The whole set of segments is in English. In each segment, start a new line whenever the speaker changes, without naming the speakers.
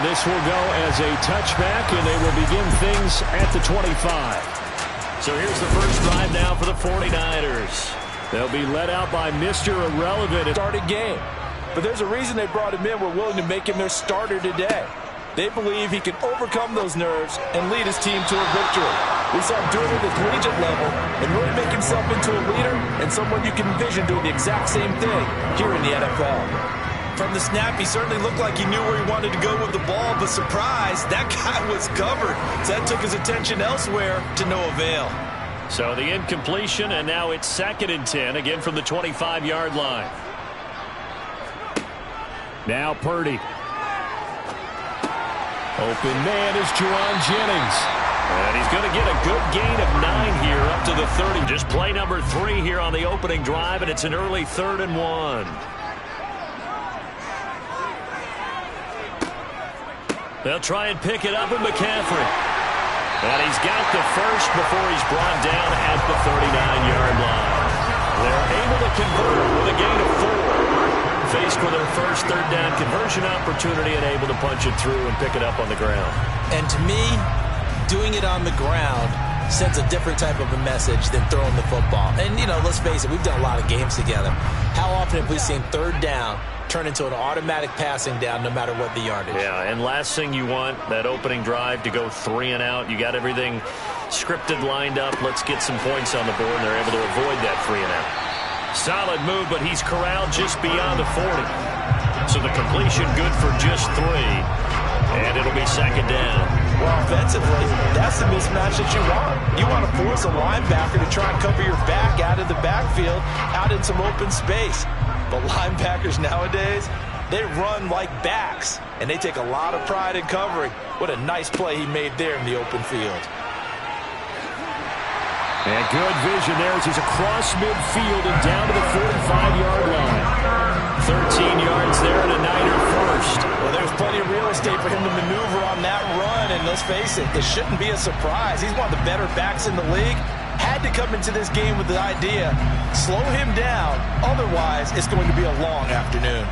this will go as a touchback, and they will begin things at the 25.
So here's the first drive now for the 49ers.
They'll be led out by Mr. Irrelevant.
Started game. But there's a reason they brought him in. We're willing to make him their starter today. They believe he can overcome those nerves and lead his team to a victory. We saw him doing it at the collegiate level and really make himself into a leader and someone you can envision doing the exact same thing here in the NFL.
From the snap, he certainly looked like he knew where he wanted to go with the ball, but surprise, that guy was covered. So that took his attention elsewhere to no avail.
So the incompletion, and now it's 2nd and 10, again from the 25-yard line.
Now Purdy. Open man is Jerron Jennings.
And he's going to get a good gain of 9 here up to the 30. Just play number 3 here on the opening drive, and it's an early 3rd and 1. They'll try and pick it up with McCaffrey. And he's got the first before he's brought down at the 39-yard line. They're able to convert with a gain of 4. Faced with their first 3rd down conversion opportunity and able to punch it through and pick it up on the ground.
And to me, doing it on the ground sends a different type of a message than throwing the football. And, you know, let's face it, we've done a lot of games together. How often have we seen 3rd down turn into an automatic passing down no matter what the yardage?
Yeah, and last thing you want, that opening drive to go 3 and out. You got everything scripted, lined up. Let's get some points on the board, and they're able to avoid that 3 and out. Solid move, but he's corralled just beyond the 40. So the completion good for just 3. And it'll be 2nd down.
Well, offensively, that's the mismatch that you want. You want to force a linebacker to try and cover your back out of the backfield, out in some open space. But linebackers nowadays, they run like backs, and they take a lot of pride in covering. What a nice play he made there in the open field.
And good vision there as he's across midfield and down to the 45-yard line. 13 yards there and a Niner first.
Well, there's plenty of real estate for him to maneuver on that run, and let's face it, this shouldn't be a surprise. He's one of the better backs in the league. Had to come into this game with the idea, slow him down, otherwise it's going to be a long afternoon.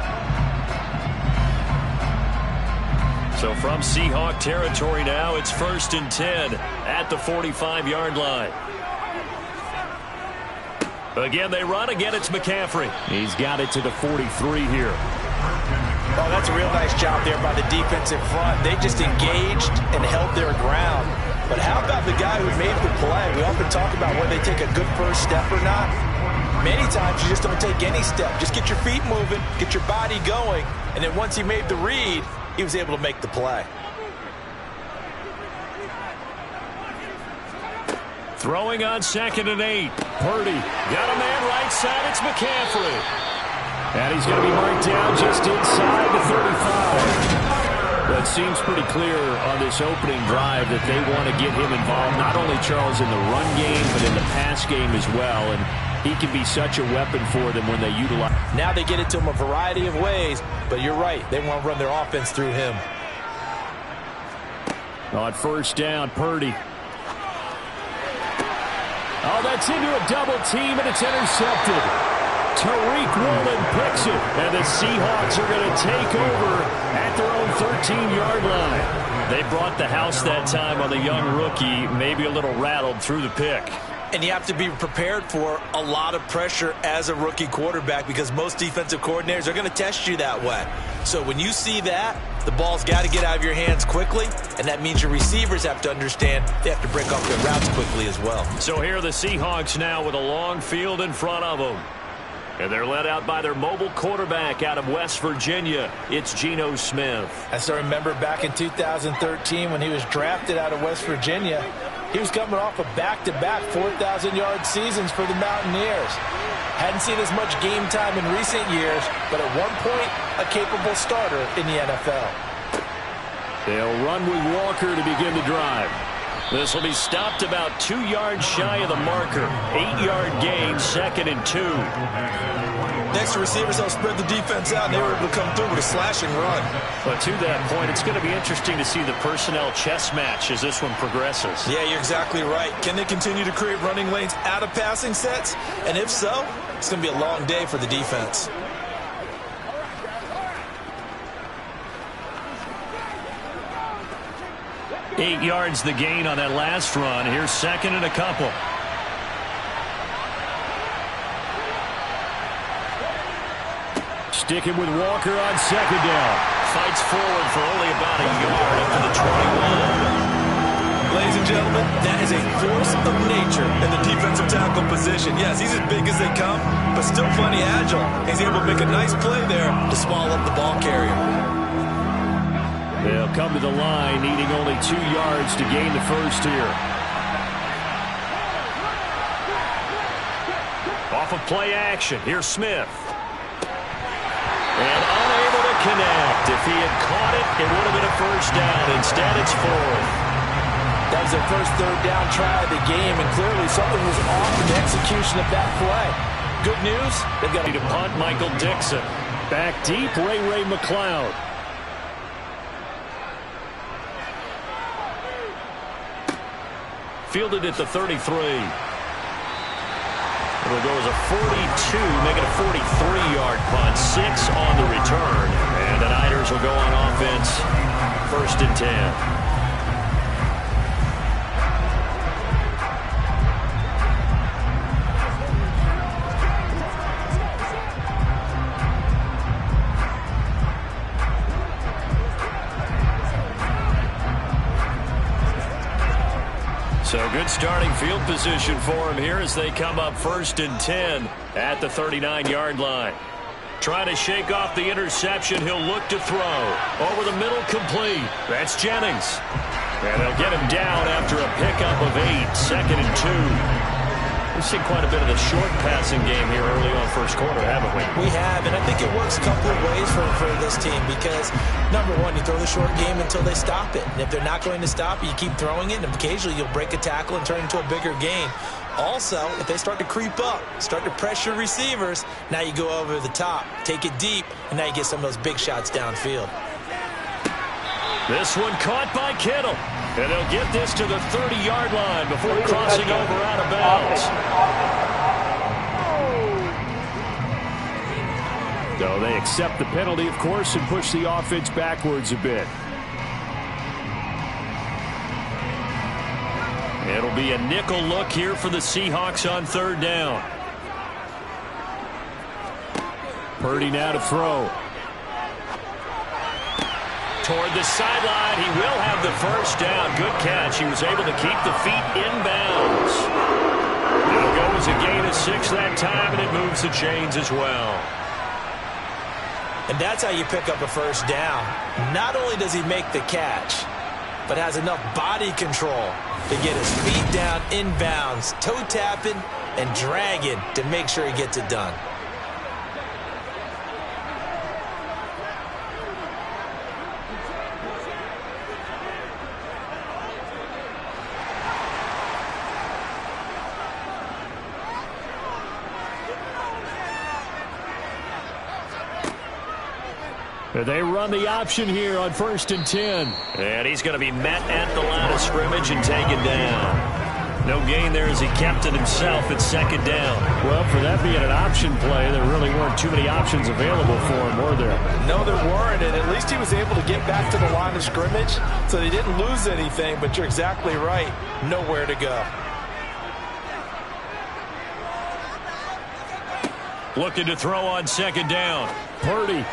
So from Seahawk territory now, it's 1st and 10 at the 45-yard line. Again, they run. Again, it's McCaffrey.
He's got it to the 43 here.
Oh, that's a real nice job there by the defensive front. They just engaged and held their ground. But how about the guy who made the play? We often talk about whether they take a good first step or not. Many times you just don't take any step. Just get your feet moving, get your body going, and then once he made the read, he was able to make the play.
Throwing on 2nd and 8. Purdy got a man right side. It's McCaffrey.
And he's going to be marked down just inside the 35. But it seems pretty clear on this opening drive that they want to get him involved, not only, Charles, in the run game, but in the pass game as well. And he can be such a weapon for them when they utilize.
Now they get it to him a variety of ways, but you're right. They want to run their offense through him.
On 1st down, Purdy. Oh, that's into a double team, and it's intercepted. Tariq Woolen picks it, and the Seahawks are going to take over at their own 13-yard line.
They brought the house that time on the young rookie, maybe a little rattled through the pick.
And you have to be prepared for a lot of pressure as a rookie quarterback because most defensive coordinators are going to test you that way. So when you see that, the ball's got to get out of your hands quickly, and that means your receivers have to understand they have to break off their routes quickly as well.
So here are the Seahawks now with a long field in front of them. And they're led out by their mobile quarterback out of West Virginia. It's Geno Smith.
I still remember back in 2013 when he was drafted out of West Virginia. He was coming off of back-to-back 4,000-yard seasons for the Mountaineers. Hadn't seen as much game time in recent years, but at one point, a capable starter in the NFL.
They'll run with Walker to begin the drive.
This will be stopped about 2 yards shy of the marker. 8-yard gain, 2nd and 2.
Next, the receivers help spread the defense out, and they were able to come through with a slash and run.
But to that point, it's going to be interesting to see the personnel chess match as this one progresses.
Yeah, you're exactly right. Can they continue to create running lanes out of passing sets? And if so, it's going to be a long day for the defense.
8 yards the gain on that last run. Here's second and a couple. Sticking with Walker on second down.
Fights forward for only about a yard up to the 21.
Ladies and gentlemen, that is a force of nature in the defensive tackle position. Yes, he's as big as they come, but still plenty agile. He's able to make a nice play there to swallow up the ball carrier.
They'll come to the line, needing only 2 yards to gain the first here.
Off of play action, here's Smith. And unable to connect. If he had caught it, it would have been a first down. Instead, it's fourth.
That was their first third down try of the game, and clearly something was off in the execution of that play. Good news, they've got
to punt Michael Dixon.
Back deep, Ray McLeod.
Fielded at the 33. It'll go as a 42, make it a 43-yard punt. 6 on the return. And the Niners will go on offense. First and 10. So good starting field position for him here as they come up first and 10 at the 39-yard line. Trying to shake off the interception. He'll look to throw. Over the middle, complete. That's Jennings. And they'll get him down after a pickup of 8. Second and 2. We've seen quite a bit of the short passing game here early on first quarter, haven't we?
We have, and I think it works a couple of ways for this team because, number one, you throw the short game until they stop it. And if they're not going to stop it, you keep throwing it, and occasionally you'll break a tackle and turn it into a bigger gain. Also, if they start to creep up, start to pressure receivers, now you go over the top, take it deep, and now you get some of those big shots downfield.
This one caught by Kittle. And they'll get this to the 30-yard line before crossing over out of bounds.
So they accept the penalty, of course, and push the offense backwards a bit.
It'll be a nickel look here for the Seahawks on third down.
Purdy now to throw.
Toward the sideline, he will have the first down. Good catch. He was able to keep the feet inbounds. It'll go as a gain of 6 that time, and it moves the chains as well.
And that's how you pick up a first down. Not only does he make the catch, but has enough body control to get his feet down inbounds, toe tapping and dragging to make sure he gets it done.
They run the option here on first and 10.
And he's going to be met at the line of scrimmage and taken down. No gain there as he kept it himself at second down.
Well, for that being an option play, there really weren't too many options available for him, were there?
No, there weren't, and at least he was able to get back to the line of scrimmage, so they didn't lose anything, but you're exactly right. Nowhere to go.
Looking to throw on second down.
Purdy.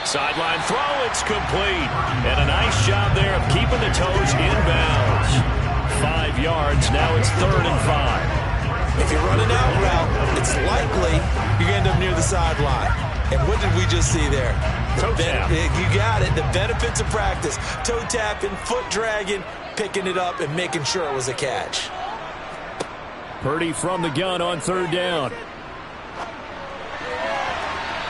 Sideline throw, it's complete. And a nice job there of keeping the toes inbounds. 5 yards, now it's 3rd and 5.
If you run an out route, it's likely you end up near the sideline. And what did we just see there?
Toe tap.
You got it, the benefits of practice. Toe tapping, foot dragging, picking it up, and making sure it was a catch.
Purdy from the gun on third down.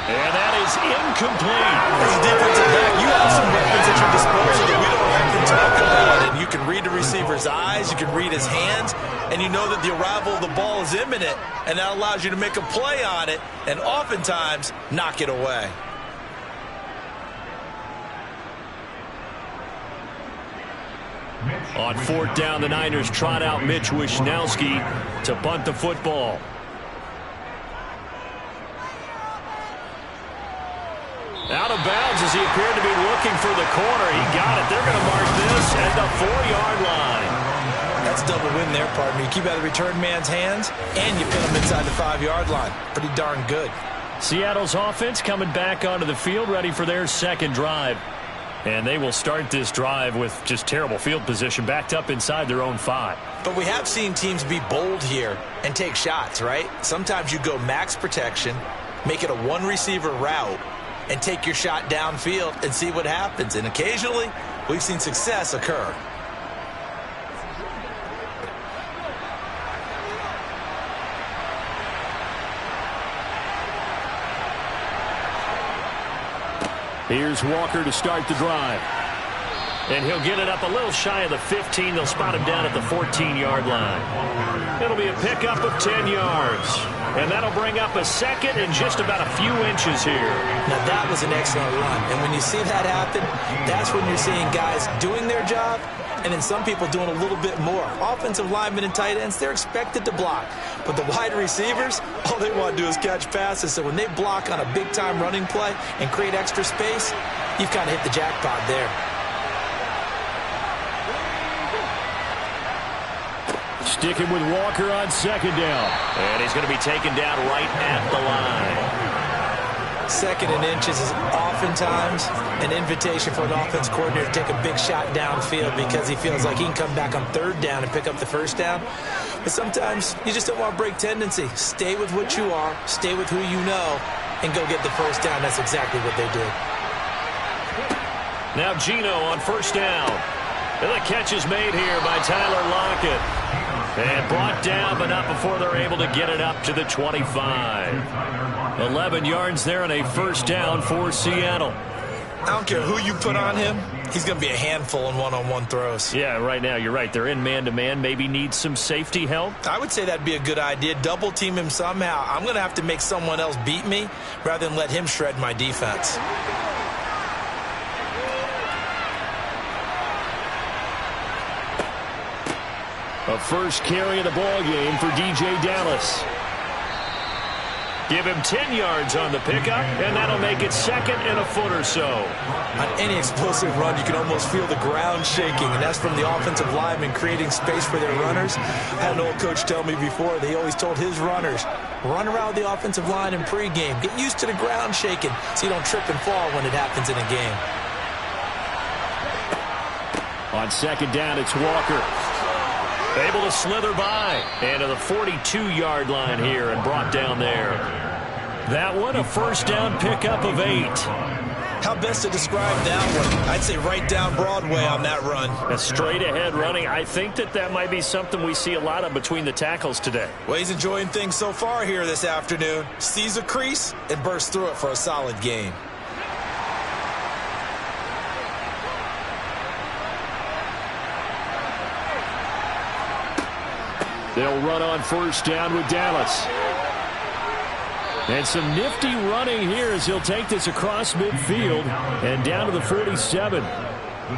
And that is incomplete.
As a defensive back, you have some weapons at your disposal that we don't often talk about. And you can read the receiver's eyes, you can read his hands, and you know that the arrival of the ball is imminent, and that allows you to make a play on it and oftentimes knock it away.
On fourth down, the Niners trot out Mitch Wishnowski to punt the football. Out of bounds as he appeared to be looking for the corner. He got it. They're going to mark this at the 4-yard line.
That's double win there, partner. You keep out of the return man's hands, and you pin him inside the 5-yard line. Pretty darn good.
Seattle's offense coming back onto the field, ready for their second drive. And they will start this drive with just terrible field position, backed up inside their own 5.
But we have seen teams be bold here and take shots, right? Sometimes you go max protection, make it a one-receiver route, and take your shot downfield and see what happens. And occasionally, we've seen success occur.
Here's Walker to start the drive.
And he'll get it up a little shy of the 15. They'll spot him down at the 14-yard line. It'll be a pickup of 10 yards. And that'll bring up a second and just about a few inches here.
Now, that was an excellent run. And when you see that happen, that's when you're seeing guys doing their job and then some people doing a little bit more. Offensive linemen and tight ends, they're expected to block. But the wide receivers, all they want to do is catch passes. So when they block on a big-time running play and create extra space, you've kind of hit the jackpot there.
Sticking with Walker on second down.
And he's going to be taken down right at the line.
Second and inches is oftentimes an invitation for an offense coordinator to take a big shot downfield because he feels like he can come back on third down and pick up the first down. But sometimes you just don't want to break tendency. Stay with what you are, stay with who you know, and go get the first down. That's exactly what they did.
Now Geno on first down. And the catch is made here by Tyler Lockett. And brought down, but not before they're able to get it up to the 25. 11 yards there and a first down for Seattle.
I don't care who you put on him. He's going to be a handful in one-on-one throws.
Yeah, right now, you're right. They're in man-to-man. Maybe need some safety help.
I would say that'd be a good idea. Double team him somehow. I'm going to have to make someone else beat me rather than let him shred my defense.
A first carry of the ball game for DJ Dallas.
Give him 10 yards on the pickup, and that'll make it second and a foot or so.
On any explosive run, you can almost feel the ground shaking, and that's from the offensive linemen creating space for their runners. I had an old coach tell me before, they always told his runners, run around the offensive line in pregame. Get used to the ground shaking so you don't trip and fall when it happens in a game.
On second down, it's Walker.
Able to slither by. And to the 42-yard line here and brought down there. That one, a first down pickup of 8.
How best to describe that one? I'd say right down Broadway on that run.
A straight-ahead running. I think that might be something we see a lot of between the tackles today.
Well, he's enjoying things so far here this afternoon. Sees a crease and bursts through it for a solid gain.
They'll run on first down with Dallas. And some nifty running here as he'll take this across midfield and down to the 47.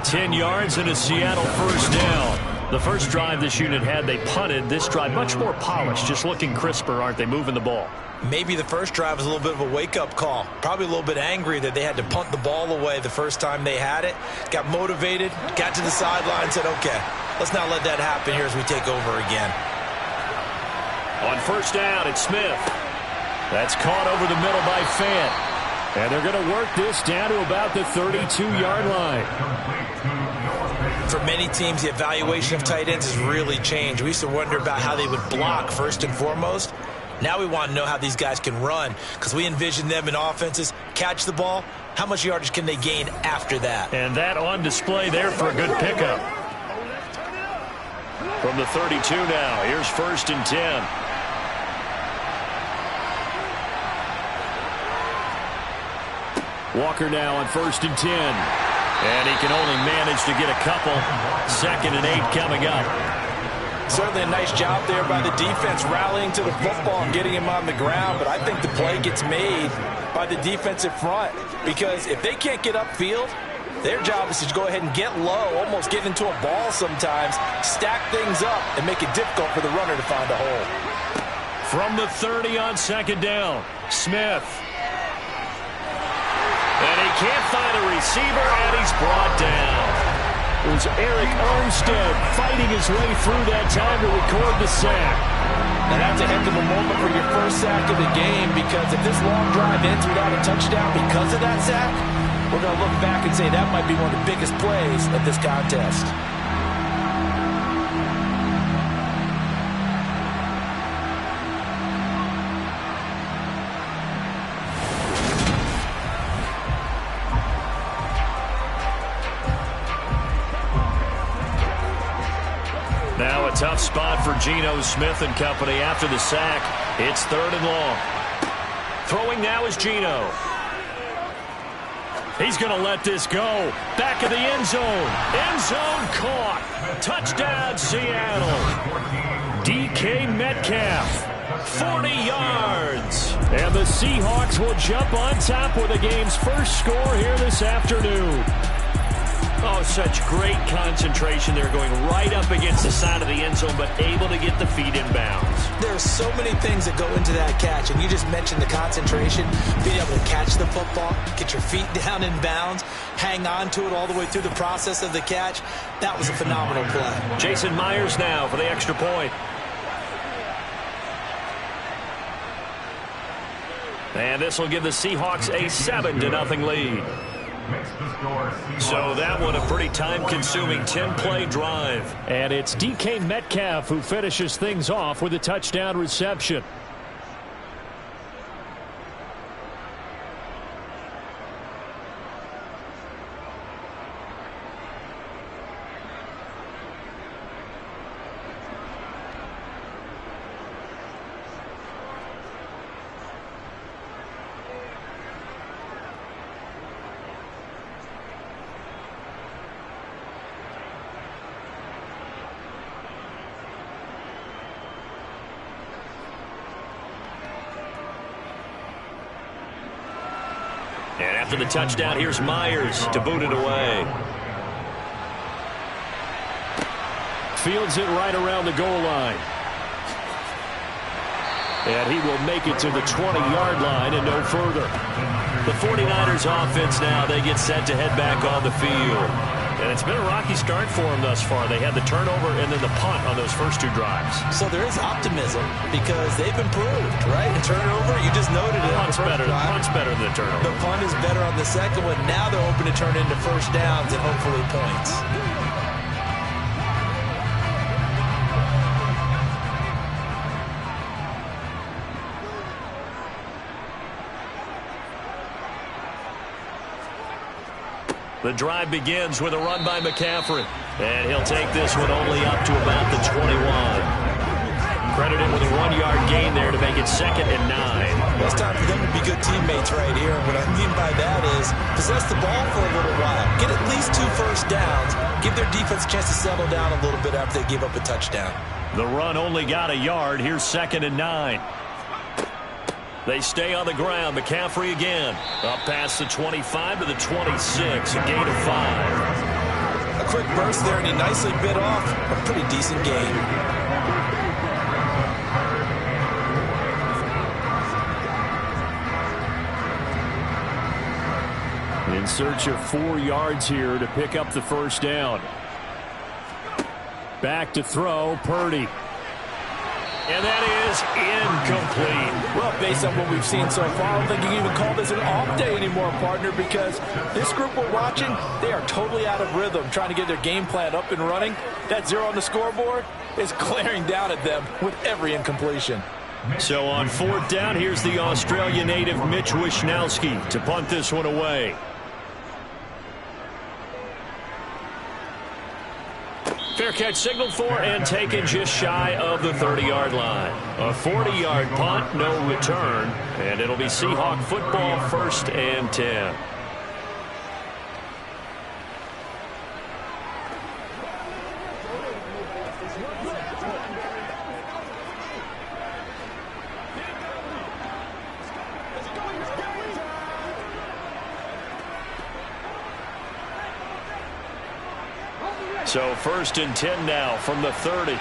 10 yards and a Seattle first down. The first drive this unit had, they punted. This drive much more polished, just looking crisper, aren't they, moving the ball?
Maybe the first drive was a little bit of a wake-up call. Probably a little bit angry that they had to punt the ball away the first time they had it. Got motivated, got to the sideline, said, okay, let's not let that happen here as we take over again.
On first down, it's Smith. That's caught over the middle by Fant.
And they're going to work this down to about the 32-yard line.
For many teams, the evaluation of tight ends has really changed. We used to wonder about how they would block first and foremost. Now we want to know how these guys can run because we envision them in offenses, catch the ball, how much yardage can they gain after that?
And that on display there for a good pickup. From the 32 now, here's first and 10.
Walker now on first and 10.
And he can only manage to get a couple. Second and 8 coming up.
Certainly a nice job there by the defense rallying to the football and getting him on the ground. But I think the play gets made by the defensive front because if they can't get upfield, their job is to go ahead and get low, almost get into a ball sometimes, stack things up, and make it difficult for the runner to find a hole.
From the 30 on second down, Smith. And he can't find a receiver, and he's brought down.
It was Eric Armstead fighting his way through that time to record the sack.
And that's a heck of a moment for your first sack of the game, because if this long drive ends without a touchdown because of that sack, we're going to look back and say that might be one of the biggest plays of this contest.
Now a tough spot for Geno Smith and company after the sack. It's 3rd and long. Throwing now is Geno. He's going to let this go. Back of the end zone. End zone caught. Touchdown, Seattle. DK Metcalf, 40 yards.
And the Seahawks will jump on top with the game's first score here this afternoon.
Oh, such great concentration there, going right up against the side of the end zone, but able to get the feet in bounds.
There's so many things that go into that catch, and you just mentioned the concentration, being able to catch the football, get your feet down in bounds, hang on to it all the way through the process of the catch. That was a phenomenal play.
Jason Myers now for the extra point. And this will give the Seahawks a 7-0 lead. So that one a pretty time-consuming 10-play drive.
And it's DK Metcalf who finishes things off with a touchdown reception.
And after the touchdown, here's Myers to boot it away.
Fields it right around the goal line. And he will make it to the 20-yard line and no further.
The 49ers offense now, they get set to head back on the field. And it's been a rocky start for them thus far. They had the turnover and then the punt on those first two drives.
So there is optimism because they've improved, right? The turnover, you just noted it.
Punt's better than the turnover.
The punt is better on the second one. Now they're hoping to turn into first downs and hopefully points.
The drive begins with a run by McCaffrey. And he'll take this one only up to about the 21. Credited with a 1-yard gain there to make it 2nd and 9.
Well, it's time for them to be good teammates right here. And what I mean by that is possess the ball for a little while. Get at least 2 first downs. Give their defense a chance to settle down a little bit after they give up a touchdown.
The run only got a yard. Here's 2nd and 9. They stay on the ground. McCaffrey again. Up past the 25 to the 26. A gain of 5.
A quick burst there, and he nicely bit off a pretty decent gain.
In search of 4 yards here to pick up the first down. Back to throw, Purdy.
And that is incomplete.
Well, based on what we've seen so far, I don't think you can even call this an off day anymore, partner, because this group we're watching, they are totally out of rhythm, trying to get their game plan up and running. That 0 on the scoreboard is glaring down at them with every incompletion.
So on 4th down, here's the Australian native Mitch Wishnowsky to punt this one away. Fair catch signaled for and taken just shy of the 30-yard line. A 40-yard punt, no return, and it'll be Seahawk football 1st and 10. So 1st and 10 now from the 30.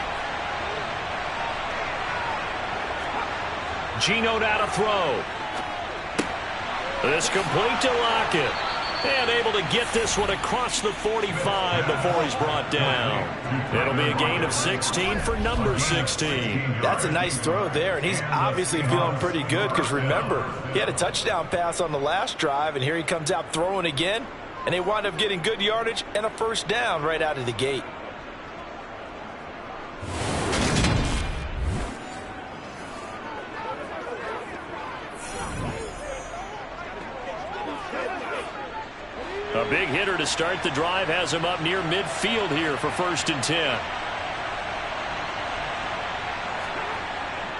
Geno out to throw. This complete to Lockett. And able to get this one across the 45 before he's brought down. It'll be a gain of 16 for number 16.
That's a nice throw there, and he's obviously feeling pretty good because, remember, he had a touchdown pass on the last drive, and here he comes out throwing again, and they wind up getting good yardage and a first down right out of the gate.
A big hitter to start the drive has him up near midfield here for 1st and 10.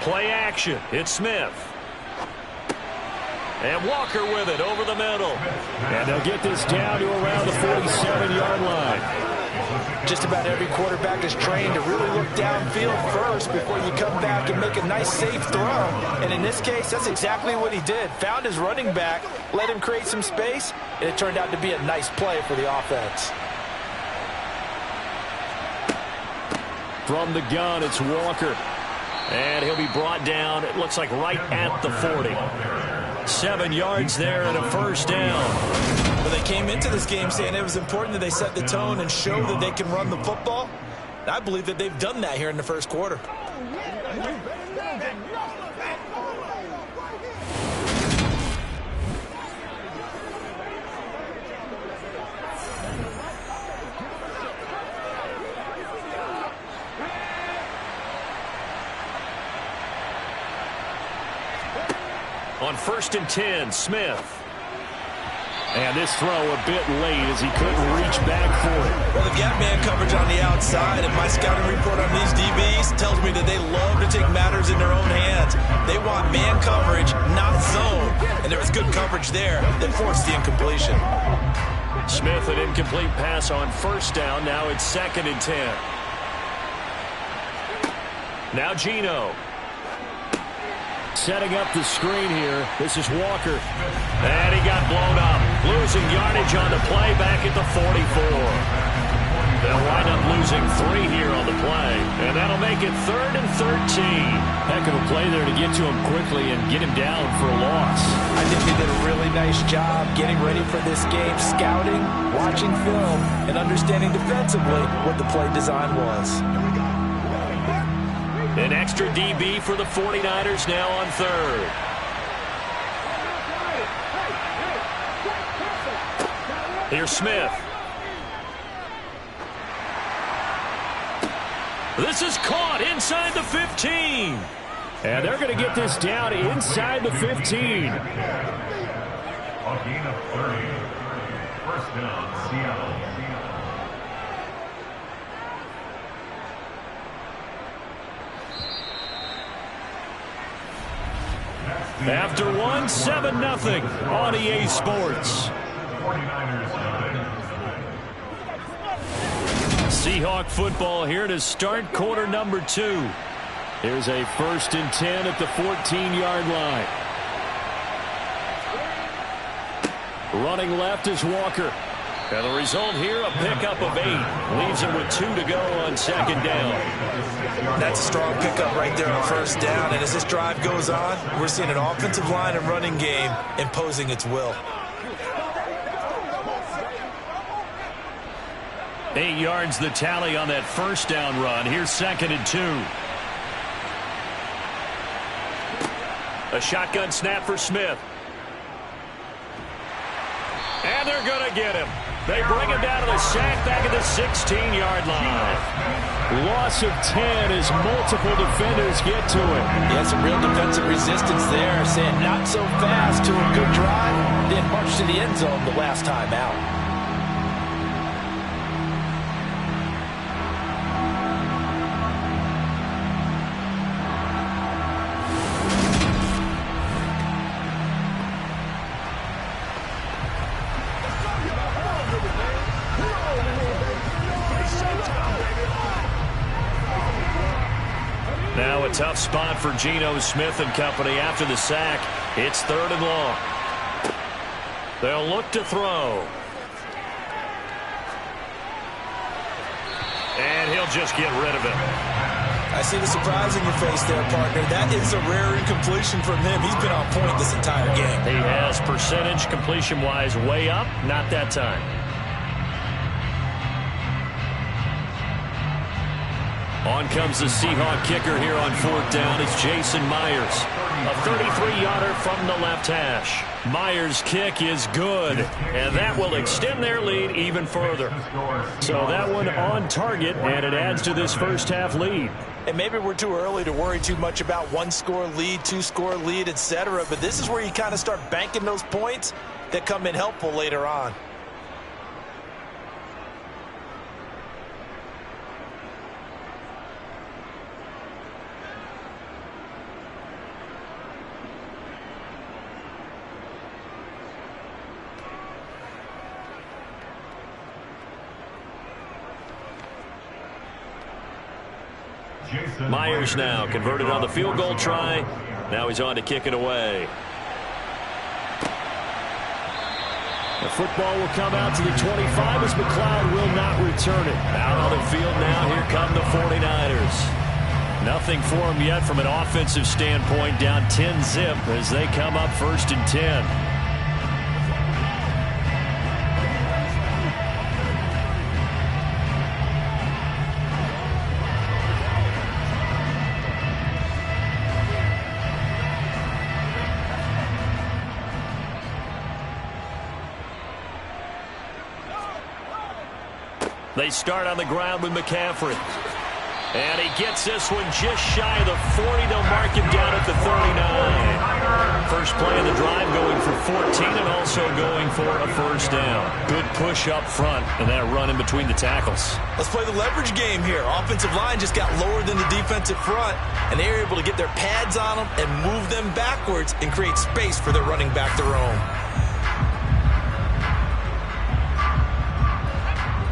Play action. It's Smith. And Walker with it over the middle.
And they'll get this down to around the 47-yard line.
Just about every quarterback is trained to really look downfield first before you come back and make a nice, safe throw. And in this case, that's exactly what he did. Found his running back, let him create some space, and it turned out to be a nice play for the offense.
From the gun, it's Walker.
And he'll be brought down, it looks like right at the 40. 7 yards there and a first down.
Well, they came into this game saying it was important that they set the tone and show that they can run the football. And I believe that they've done that here in the first quarter.
On 1st and 10, Smith.
And this throw a bit late as he couldn't reach back for it.
Well, they've got man coverage on the outside, and my scouting report on these DBs tells me that they love to take matters in their own hands. They want man coverage, not zone. And there was good coverage there that forced the incompletion.
Smith, an incomplete pass on 1st down. Now it's 2nd and 10. Now Geno.
Setting up the screen here. This is Walker.
And he got blown up. Losing yardage on the play back at the 44. They'll wind up losing 3 here on the play. And that'll make it 3rd and 13.
Heck of a play there to get to him quickly and get him down for a loss.
I think they did a really nice job getting ready for this game, scouting, watching film, and understanding defensively what the play design was.
An extra DB for the 49ers now on 3rd. Here's Smith. This is caught inside the 15.
And they're going to get this down inside the 15.
A gain of 30. First down, Seattle.
After one, 7-0 on EA Sports.
49ers 9.
Seahawk football here to start quarter number 2. Here's a 1st and 10 at the 14-yard line. Running left is Walker.
And the result here, a pickup of 8. Leaves him with 2 to go on 2nd down.
That's a strong pickup right there on 1st down. And as this drive goes on, we're seeing an offensive line and running game imposing its will.
8 yards the tally on that 1st down run. Here's 2nd and 2. A shotgun snap for Smith. And they're going to get him. They bring him down to the sack back at the 16-yard line.
Loss of 10 as multiple defenders get to it.
Yeah, some real defensive resistance there, saying not so fast to a good drive, then march to the end zone the last time out.
Now a tough spot for Geno Smith and company after the sack. It's 3rd and long. They'll look to throw. And he'll just get rid of it.
I see the surprise in your face there, partner. That is a rare incompletion from him. He's been on point this entire game.
He has percentage completion-wise way up. Not that time.
On comes the Seahawk kicker here on 4th down. It's Jason Myers.
A 33-yarder from the left hash. Myers' kick is good, and that will extend their lead even further.
So that one on target, and it adds to this first half lead.
And maybe we're too early to worry too much about one-score lead, two-score lead, etc. But this is where you kind of start banking those points that come in helpful later on.
Myers now converted on the field goal try. Now he's on to kick it away. The football will come out to the 25 as McLeod will not return it. Out on the field now, here come the 49ers. Nothing for them yet from an offensive standpoint, down 10-zip as they come up 1st and 10. They start on the ground with McCaffrey. And he gets this one just shy of the 40. They'll mark him down at the 39. First play of the drive going for 14 and also going for a first down. Good push up front and that run in between the tackles.
Let's play the leverage game here. Offensive line just got lower than the defensive front, and they were able to get their pads on them and move them backwards and create space for their running back to roam.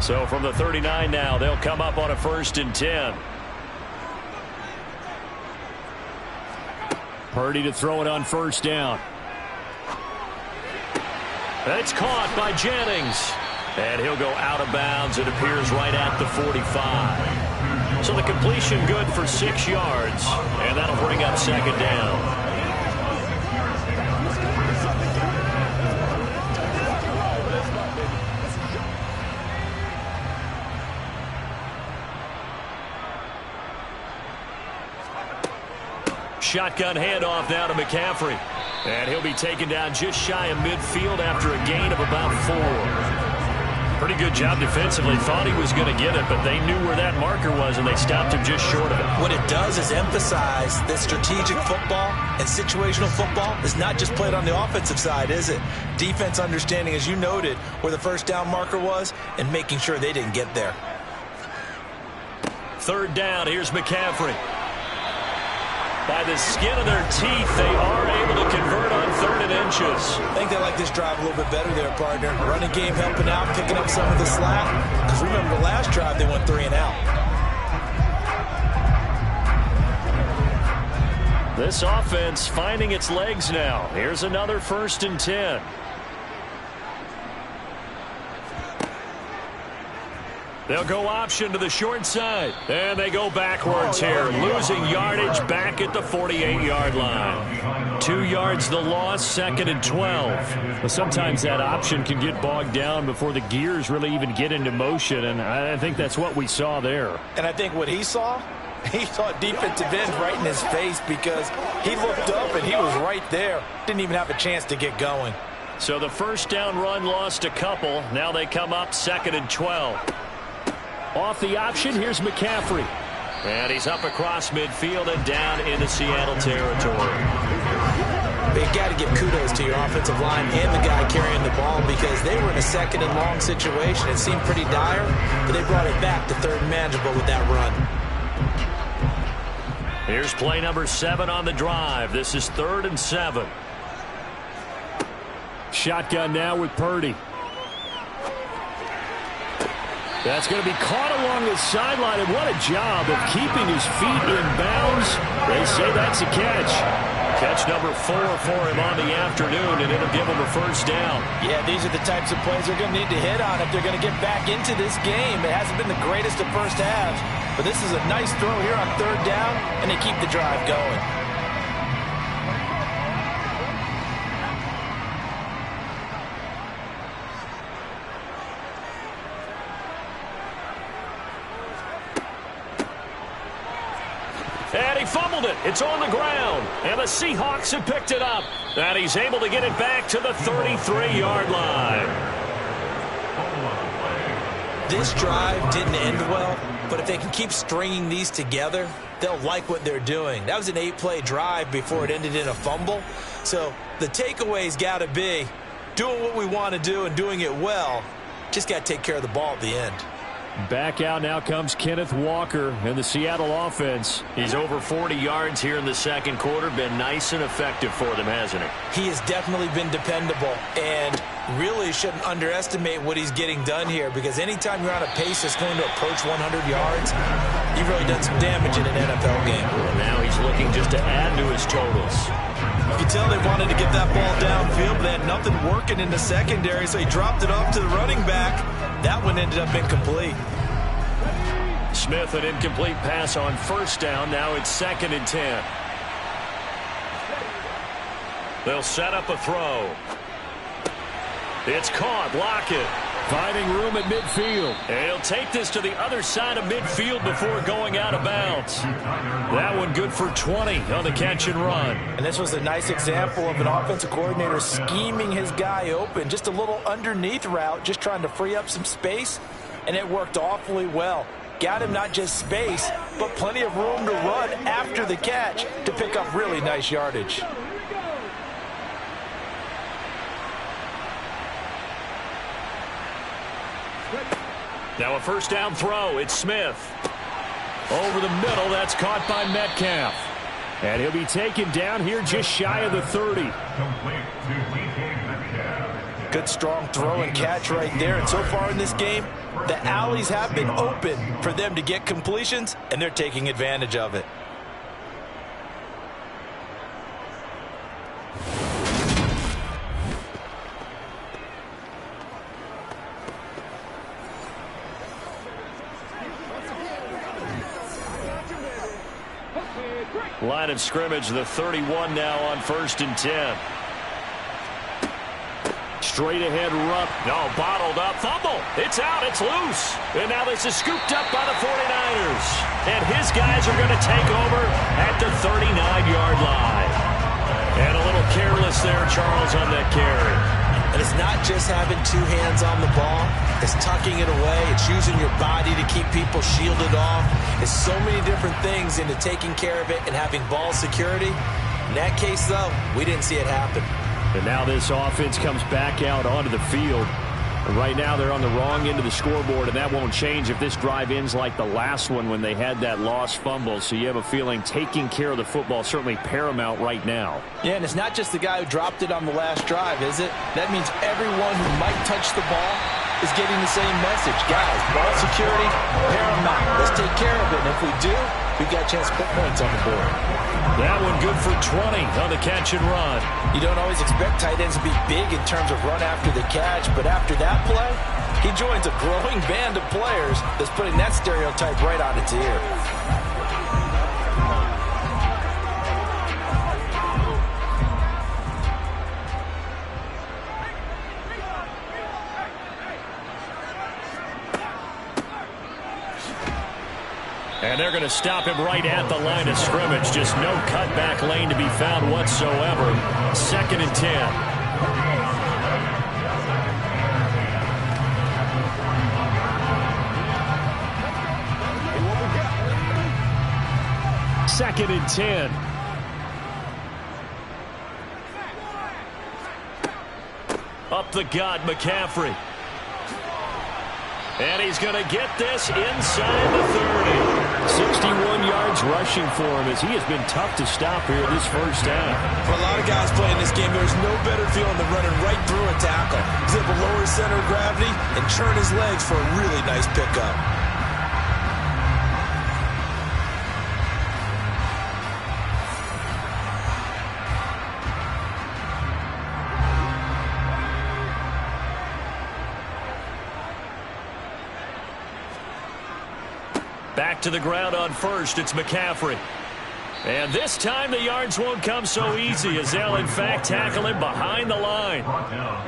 So from the 39 now, they'll come up on a 1st and 10. Purdy to throw it on 1st down. It's caught by Jennings. And he'll go out of bounds. It appears right at the 45. So the completion good for 6 yards. And that'll bring up 2nd down. Shotgun handoff now to McCaffrey. And he'll be taken down just shy of midfield after a gain of about 4. Pretty good job defensively. Thought he was going to get it, but they knew where that marker was, and they stopped him just short of it.
What it does is emphasize that strategic football and situational football is not just played on the offensive side, is it? Defense understanding, as you noted, where the first down marker was and making sure they didn't get there.
3rd down. Here's McCaffrey. By the skin of their teeth, they are able to convert on 3rd and inches.
I think they like this drive a little bit better there, partner. Running game helping out, picking up some of the slack. Because remember, the last drive, they went 3 and out.
This offense finding its legs now. Here's another 1st and 10. They'll go option to the short side. And they go backwards here, losing yardage back at the 48-yard line. 2 yards the loss, 2nd and 12. Well, sometimes that option can get bogged down before the gears really even get into motion, and I think that's what we saw there.
And I think what he saw defensive end right in his face because he looked up and he was right there. Didn't even have a chance to get going.
So the 1st down run lost a couple. Now they come up 2nd and 12. Off the option, here's McCaffrey. And he's up across midfield and down into Seattle territory.
They've got to give kudos to your offensive line and the guy carrying the ball because they were in a 2nd and long situation. It seemed pretty dire, but they brought it back to 3rd and manageable with that run.
Here's play number 7 on the drive. This is 3rd and 7. Shotgun now with Purdy. That's going to be caught along the sideline, and what a job of keeping his feet in bounds. They say that's a catch. Catch number 4 for him on the afternoon, and it'll give him a 1st down.
Yeah, these are the types of plays they're going to need to hit on if they're going to get back into this game. It hasn't been the greatest of first halves, but this is a nice throw here on 3rd down, and they keep the drive going.
And he fumbled it. It's on the ground. And the Seahawks have picked it up. And he's able to get it back to the 33-yard line.
This drive didn't end well, but if they can keep stringing these together, they'll like what they're doing. That was an 8-play drive before it ended in a fumble. So the takeaway's got to be doing what we want to do and doing it well. Just got to take care of the ball at the end.
Back out now comes Kenneth Walker in the Seattle offense.
He's over 40 yards here in the second quarter. Been nice and effective for them, hasn't he?
He has definitely been dependable, and really shouldn't underestimate what he's getting done here, because anytime you're on a pace that's going to approach 100 yards, you've really done some damage in an NFL game.
Well, now he's looking just to add to his totals.
You can tell they wanted to get that ball downfield, but they had nothing working in the secondary, so he dropped it off to the running back. That one ended up incomplete.
Smith, an incomplete pass on first down. Now it's 2nd and 10.
They'll set up a throw. It's caught. Lockett.
Finding room at midfield.
And he'll take this to the other side of midfield before going out of bounds.
That one good for 20 on the catch and run.
And this was a nice example of an offensive coordinator scheming his guy open. Just a little underneath route, just trying to free up some space, and it worked awfully well. Got him not just space, but plenty of room to run after the catch to pick up really nice yardage.
Now a first down throw. It's Smith. Over the middle. That's caught by Metcalf. And he'll be taken down here just shy of the 30.
Good strong throw and catch right there. And so far in this game, the alleys have been open for them to get completions, and they're taking advantage of it.
Line of scrimmage, the 31 now on 1st and 10. Straight ahead run.
No, bottled up. Fumble. It's out. It's loose.
And now this is scooped up by the 49ers. And his guys are going to take over at the 39-yard line. And a little careless there, Charles, on that carry.
And it's not just having two hands on the ball. It's tucking it away. It's using your body to keep people shielded off. It's so many different things into taking care of it and having ball security. In that case, though, we didn't see it happen.
And now this offense comes back out onto the field. And right now they're on the wrong end of the scoreboard, and that won't change if this drive ends like the last one when they had that lost fumble. So you have a feeling taking care of the football certainly paramount right now.
Yeah, and it's not just the guy who dropped it on the last drive, is it? That means everyone who might touch the ball is getting the same message. Guys, ball security, paramount. Let's take care of it. And if we do, we've got a chance to put points on the board.
That one good for 20 on the catch and run.
You don't always expect tight ends to be big in terms of run after the catch, but after that play, he joins a growing band of players that's putting that stereotype right on its ear.
And they're going to stop him right at the line of scrimmage. Just no cutback lane to be found whatsoever. 2nd and 10. Second and 10. Up the gut, McCaffrey. And he's going to get this inside the 30. 61 yards rushing for him as he has been tough to stop here this first half.
For a lot of guys playing this game, there's no better feeling than running right through a tackle. He's able to lower his center of gravity and churn his legs for a really nice pickup.
Back to the ground on first. It's McCaffrey.
And this time the yards won't come so easy as they'll, in fact, tackle him behind the line.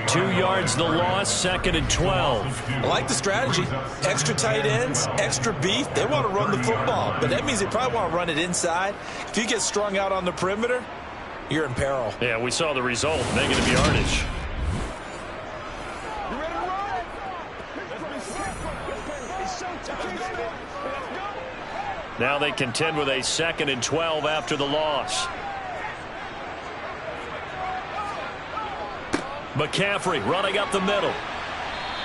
2 yards the loss, 2nd and 12.
I like the strategy. Extra tight ends, extra beef. They want to run the football, but that means they probably want to run it inside. If you get strung out on the perimeter, you're in peril.
Yeah, we saw the result, negative yardage. Now they contend with a 2nd and 12 after the loss. McCaffrey running up the middle.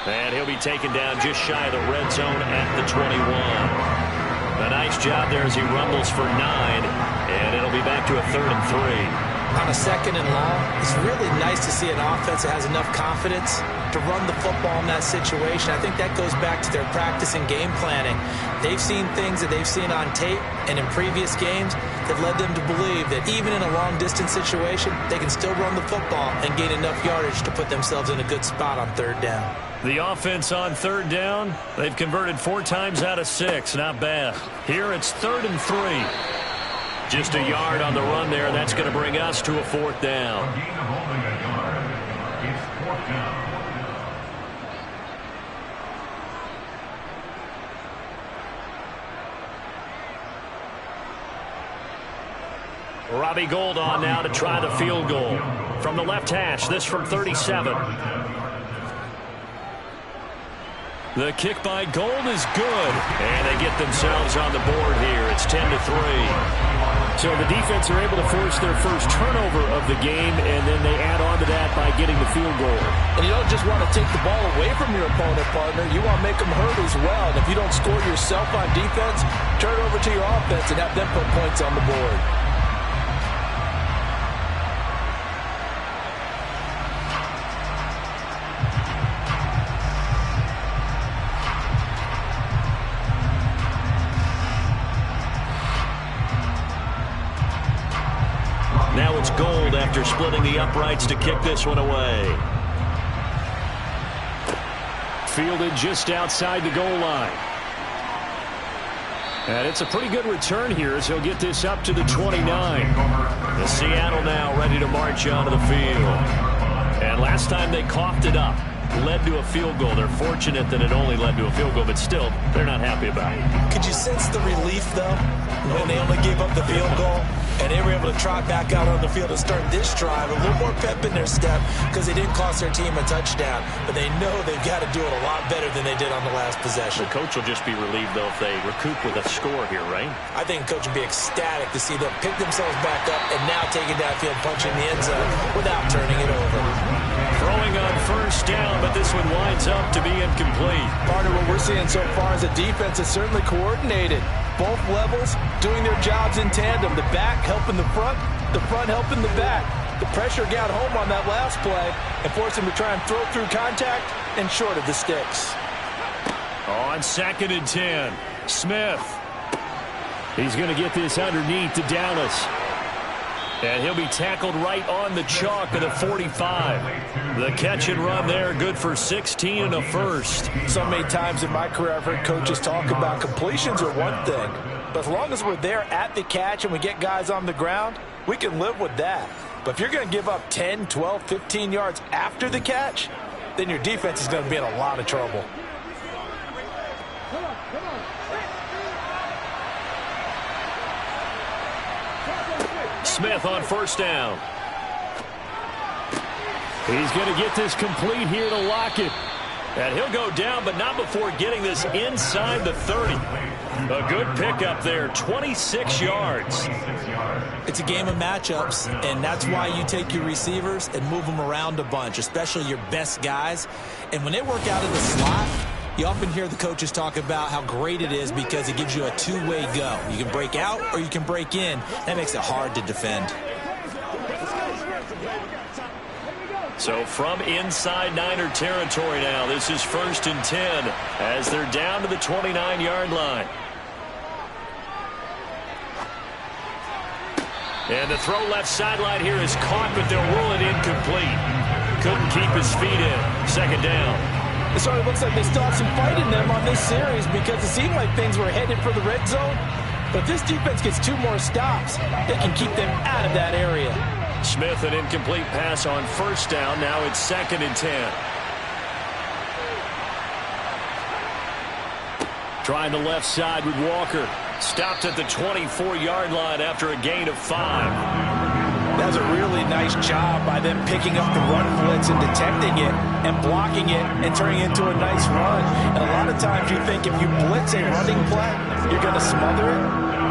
And he'll be taken down just shy of the red zone at the 21. A nice job there as he rumbles for 9. And it'll be back to a 3rd and 3.
On a 2nd and long, it's really nice to see an offense that has enough confidence to run the football in that situation. I think that goes back to their practice and game planning. They've seen things that they've seen on tape and in previous games that led them to believe that even in a long-distance situation, they can still run the football and gain enough yardage to put themselves in a good spot on 3rd down.
The offense on 3rd down, they've converted 4 times out of 6. Not bad. Here it's 3rd and 3. Just a yard on the run there. That's going to bring us to a 4th down.
A gain of only a yard. It's 4th down.
Robbie Gould on now to try the field goal. From the left hash, this from 37. The kick by Gould is good. And they get themselves on the board here. It's 10-3.
So the defense are able to force their first turnover of the game, and then they add on to that by getting the field goal.
And you don't just want to take the ball away from your opponent, partner. You want to make them hurt as well. And if you don't score yourself on defense, turn it over to your offense and have them put points on the board.
Now it's Gould after splitting the uprights to kick this one away.
Fielded just outside the goal line. And it's a pretty good return here as he'll get this up to the 29.
The Seattle now ready to march onto the field. And last time they coughed it up, led to a field goal. They're fortunate that it only led to a field goal, but still, they're not happy about it.
Could you sense the relief, though, when they only gave up the field goal? And they were able to trot back out on the field and start this drive. A little more pep in their step because they didn't cost their team a touchdown. But they know they've got to do it a lot better than they did on the last possession.
The coach will just be relieved, though, if they recoup with a score here, right?
I think the coach would be ecstatic to see them pick themselves back up and now taking downfield, punching the end zone without turning it over.
Throwing on 1st down, but this one winds up to be incomplete.
Partner, what we're seeing so far is the defense is certainly coordinated. Both levels doing their jobs in tandem. The back helping the front helping the back. The pressure got home on that last play and forced him to try and throw through contact and short of the sticks.
On 2nd and 10, Smith.
He's going to get this underneath to Dallas.
And he'll be tackled right on the chalk of the 45. The catch and run there, good for 16 and a first.
So many times in my career I've heard coaches talk about completions are one thing. But as long as we're there at the catch and we get guys on the ground, we can live with that. But if you're going to give up 10, 12, 15 yards after the catch, then your defense is going to be in a lot of trouble.
Smith on 1st down.
He's going to get this complete here to Lockett.
And he'll go down, but not before getting this inside the 30. A good pickup there, 26 yards.
It's a game of matchups, and that's why you take your receivers and move them around a bunch, especially your best guys. And when they work out in the slot, you often hear the coaches talk about how great it is because it gives you a two-way go. You can break out or you can break in. That makes it hard to defend.
So from inside Niner territory now, this is 1st and 10 as they're down to the 29-yard line. And the throw left sideline here is caught, but they'll rule it incomplete. Couldn't keep his feet in. 2nd down.
It sort of looks like they still have some fight in them on this series because it seemed like things were headed for the red zone. But if this defense gets 2 more stops, they can keep them out of that area.
Smith, an incomplete pass on first down. Now it's 2nd and 10.
Trying the left side with Walker.
Stopped at the 24-yard line after a gain of 5.
That's a really nice job by them picking up the run blitz and detecting it and blocking it and turning it into a nice run. And a lot of times you think if you blitz a running play, you're going to smother it.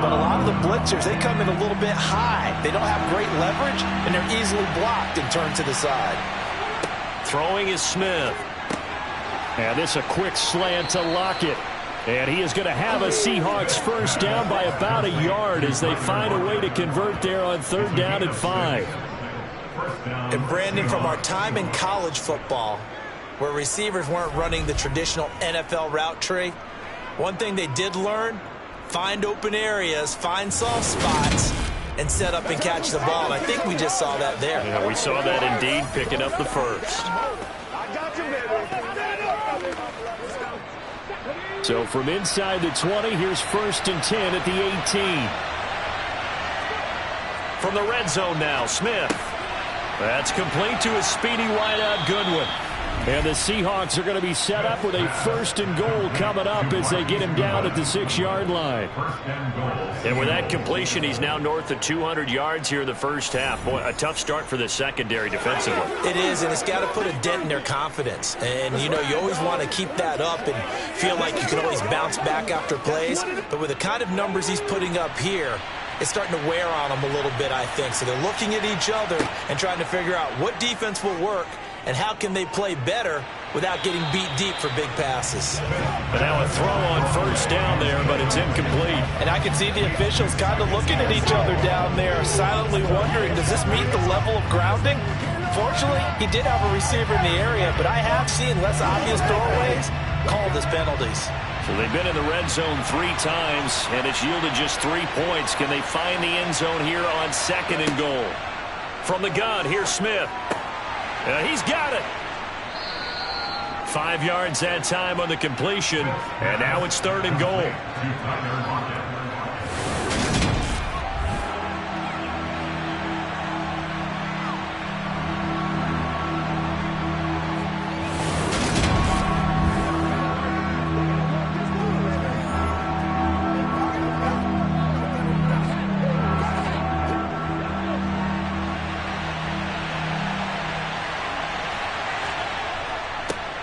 But a lot of the blitzers, they come in a little bit high. They don't have great leverage, and they're easily blocked and turned to the side.
Throwing is Smith.
And this a quick slant to Lockett. And he is going to have a Seahawks first down by about a yard as they find a way to convert there on 3rd down and 5.
And Brandon, from our time in college football, where receivers weren't running the traditional NFL route tree, one thing they did learn, find open areas, find soft spots, and set up and catch the ball. And I think we just saw that there.
Yeah, we saw that indeed, picking up the first.
So from inside the 20, here's 1st and 10 at the 18.
From the red zone now, Smith. That's complete to a speedy wideout Goodwin.
And the Seahawks are going to be set up with a 1st and goal coming up as they get him down at the 6-yard line.
And with that completion, he's now north of 200 yards here in the first half. Boy, a tough start for the secondary defensively.
It is, and it's got to put a dent in their confidence. And, you know, you always want to keep that up and feel like you can always bounce back after plays. But with the kind of numbers he's putting up here, it's starting to wear on them a little bit, I think. So they're looking at each other and trying to figure out what defense will work and how can they play better without getting beat deep for big passes.
But now a throw on first down there, but it's incomplete.
And I can see the officials kind of looking at each other down there, silently wondering, does this meet the level of grounding? Fortunately, he did have a receiver in the area, but I have seen less obvious throwaways called as penalties.
So they've been in the red zone 3 times, and it's yielded just 3 points. Can they find the end zone here on 2nd and goal? From the gun, here's Smith. He's got it. 5 yards that time on the completion, and now it's 3rd and goal.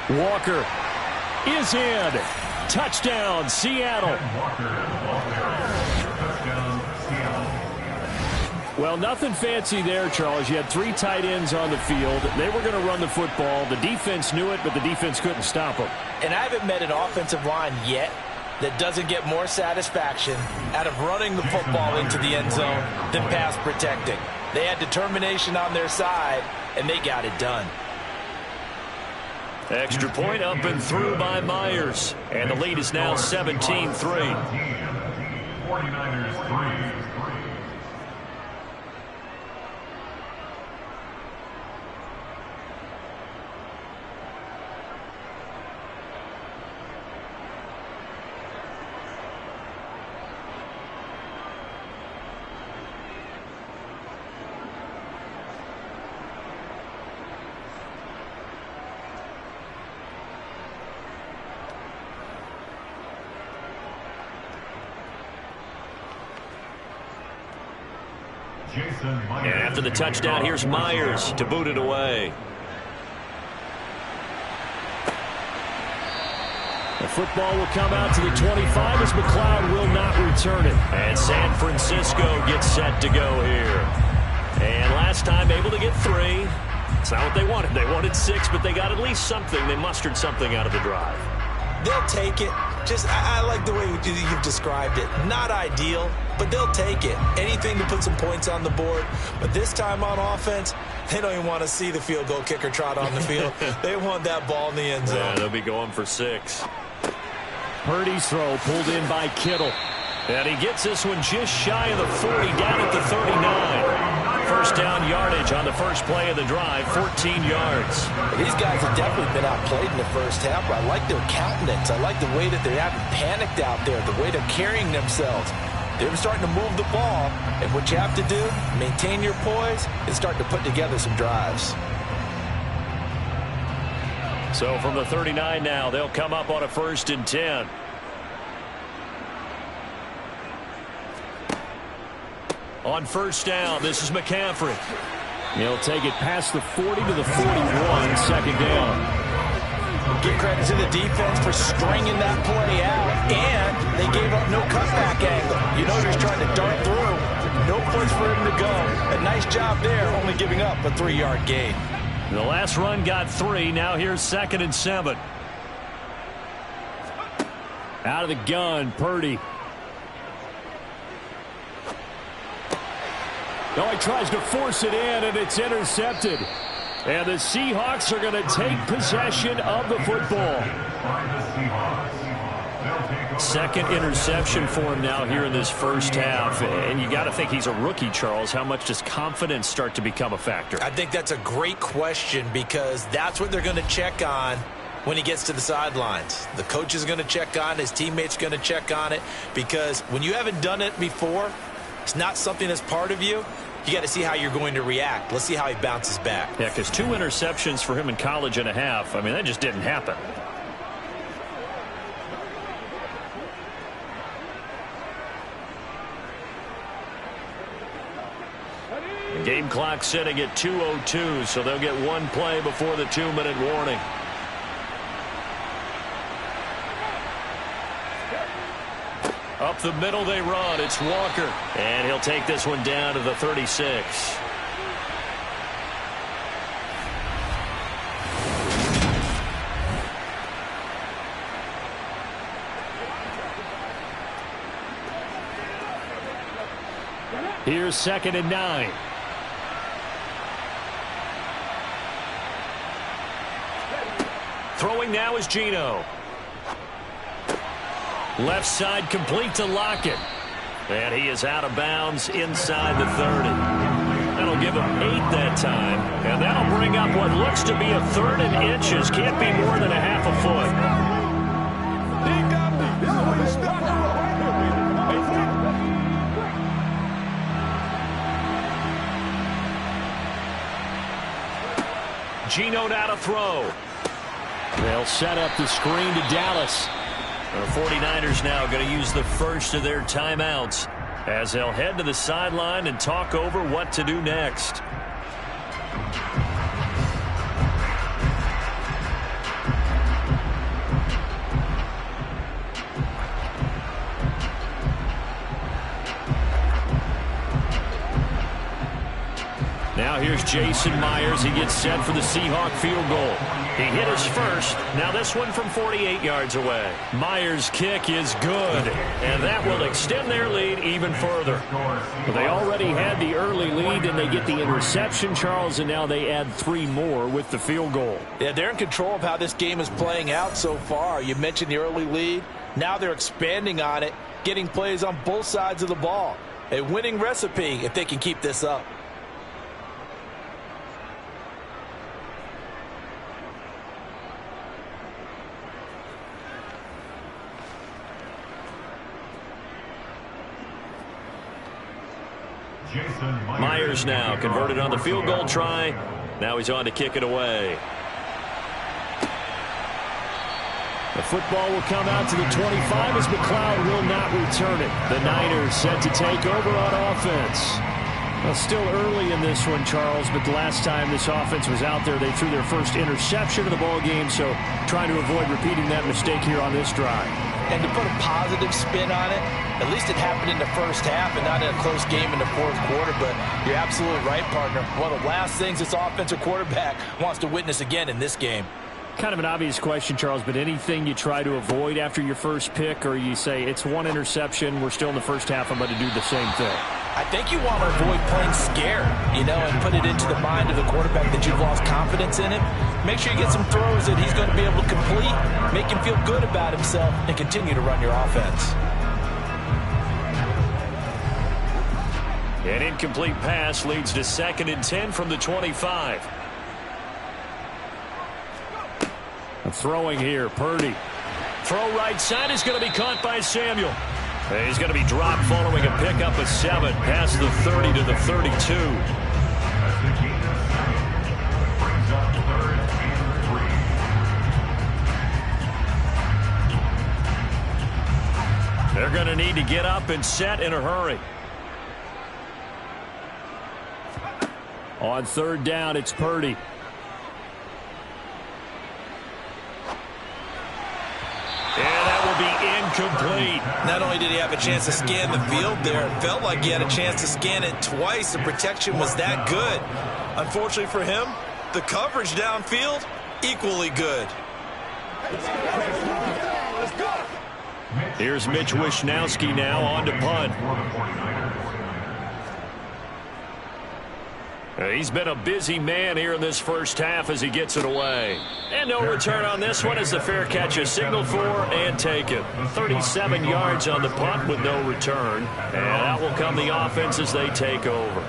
Walker is in. Touchdown, Seattle. Well, nothing fancy there, Charles. You had 3 tight ends on the field. They were going to run the football. The defense knew it, but the defense couldn't stop them.
And I haven't met an offensive line yet that doesn't get more satisfaction out of running the football into the end zone than pass protecting. They had determination on their side, and they got it done.
Extra point up and through by Myers. And the lead is now 17-3.
49ers 3.
And after the touchdown, here's Myers to boot it away.
The football will come out to the 25 as McLeod will not return it.
And San Francisco gets set to go here. And last time able to get 3. It's not what they wanted. They wanted 6, but they got at least something. They mustered something out of the drive.
They'll take it. I like the way you've described it. Not ideal, but they'll take it. Anything to put some points on the board. But this time on offense, they don't even want to see the field goal kicker trot on the field. They want that ball in the end zone.
Yeah, they'll be going for 6.
Purdy's throw pulled in by Kittle.
And he gets this one just shy of the 40, down at the 39. First down yardage on the first play of the drive, 14 yards.
These guys have definitely been outplayed in the first half, but I like their countenance. I like the way that they haven't panicked out there, the way they're carrying themselves. They're starting to move the ball, and what you have to do, maintain your poise, and start to put together some drives.
So from the 39 now, they'll come up on a 1st and 10. On 1st down, this is McCaffrey.
He'll take it past the 40 to the 41, 2nd down.
Give credit to the defense for stringing that play out, and they gave up no cutback angle. You know he's trying to dart through. No place for him to go. A nice job there, only giving up a 3-yard gain.
The last run got 3. Now here's 2nd and 7.
Out of the gun, Purdy. Oh, he tries to force it in, and it's intercepted. And the Seahawks are going to take possession of the football.
2nd interception for him now here in this 1st half. And you got to think he's a rookie, Charles. How much does confidence start to become a factor?
I think that's a great question because that's what they're going to check on when he gets to the sidelines. The coach is going to check on it. His teammates going to check on it because when you haven't done it before, it's not something that's part of you. You got to see how you're going to react. Let's see how he bounces back.
Yeah, because 2 interceptions for him in college and a half. I mean, that just didn't happen. The game clock sitting at 2:02, so they'll get 1 play before the 2-minute warning. Up the middle they run. It's Walker. And he'll take this one down to the 36.
Here's 2nd and 9.
Throwing now is Geno. Left side complete to Lockett. And he is out of bounds inside the 30. That'll give him 8 that time. And that'll bring up what looks to be a 3rd and inches. Can't be more than a half a foot. Geno now to throw.
They'll set up the screen to Dallas.
The 49ers now going to use the first of their timeouts as they'll head to the sideline and talk over what to do next. Now here's Jason Myers. He gets set for the Seahawk field goal. He hit his first. Now this one from 48 yards away. Myers' kick is good, and that will extend their lead even further.
Well, they already had the early lead, and they get the interception, Charles, and now they add 3 more with the field goal.
Yeah, they're in control of how this game is playing out so far. You mentioned the early lead. Now they're expanding on it, getting plays on both sides of the ball. A winning recipe if they can keep this up.
Myers now converted on the field goal try. Now he's on to kick it away.
The football will come out to the 25 as McLeod will not return it. The Niners set to take over on offense. Well, still early in this one, Charles, but the last time this offense was out there, they threw their first interception of the ball game, so trying to avoid repeating that mistake here on this drive.
And to put a positive spin on it, at least it happened in the first half and not in a close game in the fourth quarter, but you're absolutely right, partner. One of the last things this offensive quarterback wants to witness again in this game.
Kind of an obvious question, Charles, but anything you try to avoid after your first pick, or you say it's 1 interception, we're still in the first half, I'm going to do the same thing?
I think you want to avoid playing scared, and put it into the mind of the quarterback that you've lost confidence in him. Make sure you get some throws that he's going to be able to complete, make him feel good about himself, and continue to run your offense.
An incomplete pass leads to 2nd and 10 from the 25.
Throwing here, Purdy.
Throw right side is going to be caught by Samuel.
He's going to be dropped following a pickup of 7 past the 30 to the 32.
As the game is set, brings up 3rd and 3.
They're going to need to get up and set in a hurry. On 3rd down, it's Purdy. And that will be incomplete.
Not only did he have a chance to scan the field there, it felt like he had a chance to scan it twice. The protection was that good. Unfortunately for him, the coverage downfield, equally good.
Here's Mitch Wishnowsky now on to punt. He's been a busy man here in this first half as he gets it away. And no return on this one as the fair catch is signaled for and taken. 37 yards on the punt with no return. And out will come the offense as they take over.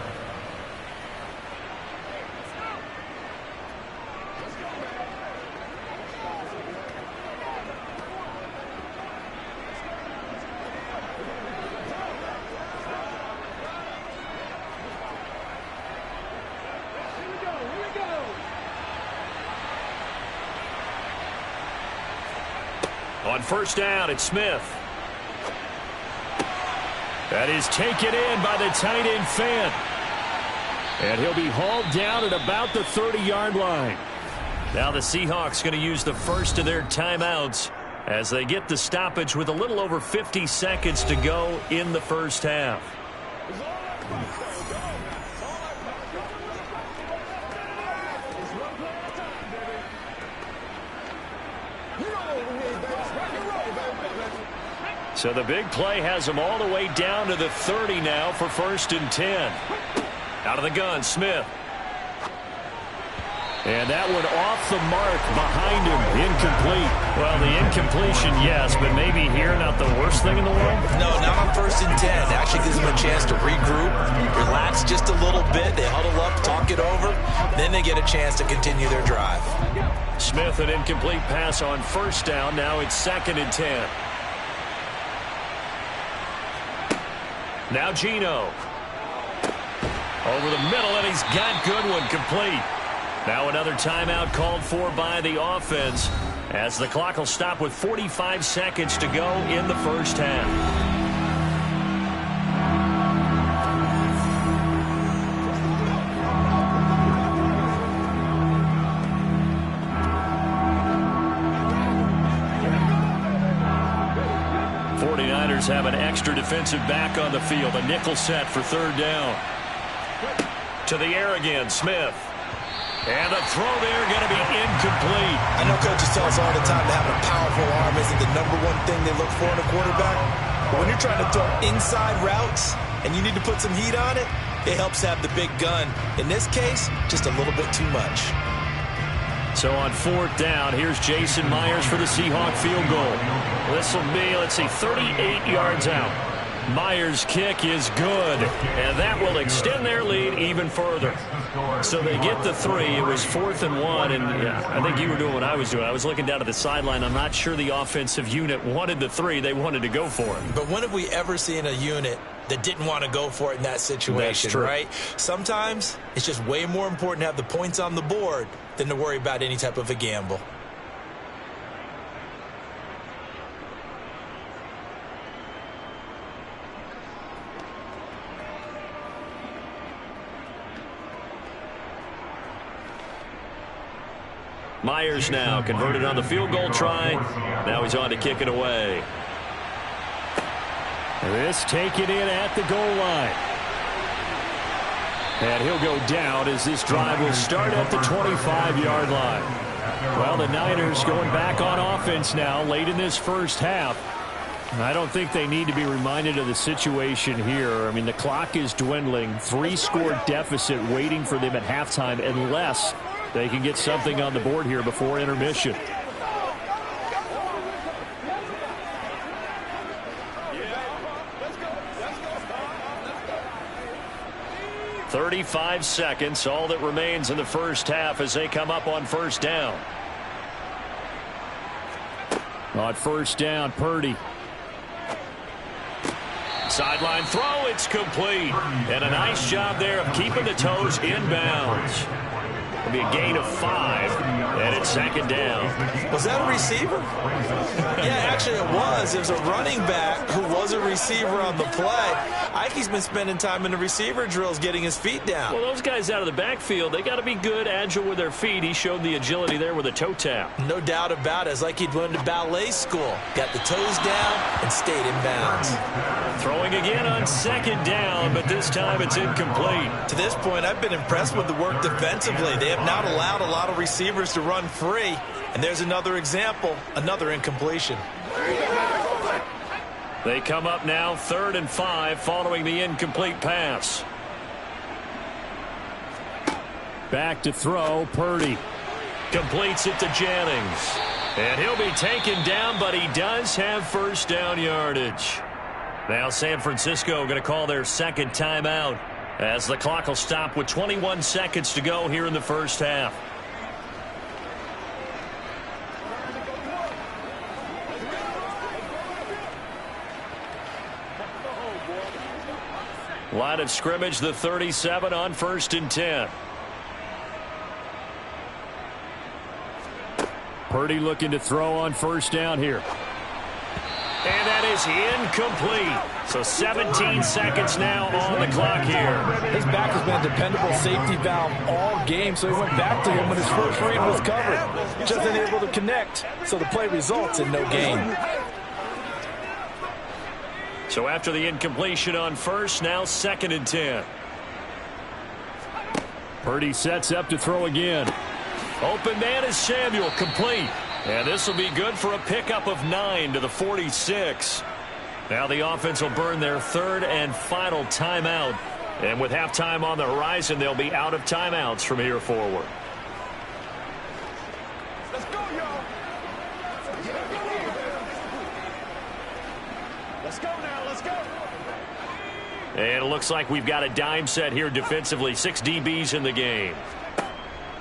On 1st down, it's Smith. That is taken in by the tight end Fant. And he'll be hauled down at about the 30-yard line. Now the Seahawks going to use the first of their timeouts as they get the stoppage with a little over 50 seconds to go in the first half. So the big play has them all the way down to the 30 now for 1st and 10. Out of the gun, Smith. And that one off the mark behind him. Incomplete. Well, the incompletion, yes, but maybe here not the worst thing in the world?
No, not on 1st and 10. Actually gives them a chance to regroup, relax just a little bit. They huddle up, talk it over. Then they get a chance to continue their drive.
Smith, an incomplete pass on 1st down. Now it's 2nd and 10. Now Geno. Over the middle, and he's got good one, complete. Now another timeout called for by the offense as the clock will stop with 45 seconds to go in the first half. Have an extra defensive back on the field. A nickel set for 3rd down. To the air again, Smith. And the throw there going to be incomplete.
I know coaches tell us all the time that having a powerful arm isn't the #1 thing they look for in a quarterback. But when you're trying to throw inside routes and you need to put some heat on it, it helps have the big gun. In this case, just a little bit too much.
So on 4th down, here's Jason Myers for the Seahawk field goal. This will be, let's see, 38 yards out. Myers' kick is good, and that will extend their lead even further. So they get the 3. It was 4th and 1, and yeah, I think you were doing what I was doing. I was looking down at the sideline. I'm not sure the offensive unit wanted the 3. They wanted to go for it.
But when have we ever seen a unit that didn't want to go for it in that situation, right? Sometimes it's just way more important to have the points on the board than to worry about any type of a gamble.
Myers now converted on the field goal try. Now he's on to kick it away. This taken in at the goal line. And he'll go down as this drive will start at the 25-yard line. Well, the Niners going back on offense now late in this first half. I don't think they need to be reminded of the situation here. I mean, the clock is dwindling. 3-score deficit waiting for them at halftime unless they can get something on the board here before intermission. 35 seconds, all that remains in the first half as they come up on 1st down. On 1st down, Purdy.
Sideline throw, it's complete. And a nice job there of keeping the toes inbounds. It'll be a gain of 5, and it's second down.
Was that a receiver? Yeah, actually it was. It was a running back who was a receiver on the play. Ike's been spending time in the receiver drills getting his feet down.
Well, those guys out of the backfield, they got to be good, agile with their feet. He showed the agility there with a toe tap.
No doubt about it. It's like he'd went to ballet school. Got the toes down and stayed in bounds.
Throwing again on second down, but this time it's incomplete.
To this point, I've been impressed with the work defensively. They have not allowed a lot of receivers to run free. And there's another example, another incompletion.
They come up now 3rd and 5 following the incomplete pass.
Back to throw, Purdy.
Completes it to Jennings. And he'll be taken down, but he does have first down yardage. Now San Francisco going to call their second timeout as the clock will stop with 21 seconds to go here in the first half. Line of scrimmage, the 37 on 1st and 10.
Purdy looking to throw on first down here.
And that is incomplete. So 17 seconds now on the clock here.
His back has been a dependable safety valve all game, so he went back to him when his first read was covered. Just unable to connect, so the play results in no gain.
So after the incompletion on first, now 2nd and 10.
Purdy sets up to throw again.
Open man is Samuel, complete. And this will be good for a pickup of 9 to the 46. Now the offense will burn their 3rd and final timeout. And with halftime on the horizon, they'll be out of timeouts from here forward.
Let's go, y'all. Let's go now, let's go.
And it looks like we've got a dime set here defensively. 6 DBs in the game.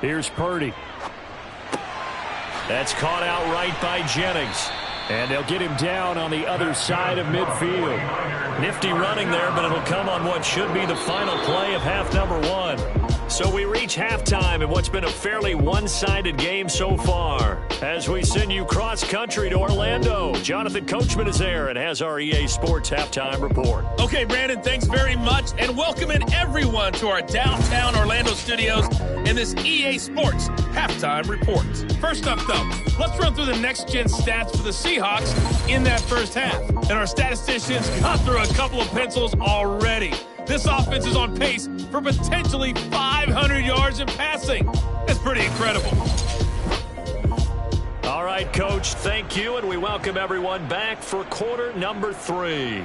Here's Purdy.
That's caught out right by Jennings.
And they'll get him down on the other side of midfield.
Nifty running there, but it'll come on what should be the final play of half number 1. So we reach halftime in what's been a fairly one-sided game so far. As we send you cross-country to Orlando, Jonathan Coachman is there and has our EA Sports halftime report.
Okay, Brandon, thanks very much, and welcoming everyone to our downtown Orlando studios in this EA Sports halftime report. First up, though, let's run through the next-gen stats for the Seahawks in that first half. And our statisticians got through a couple of pencils already. This offense is on pace for potentially 500 yards in passing. That's pretty incredible.
All right, Coach, thank you, and we welcome everyone back for quarter number 3.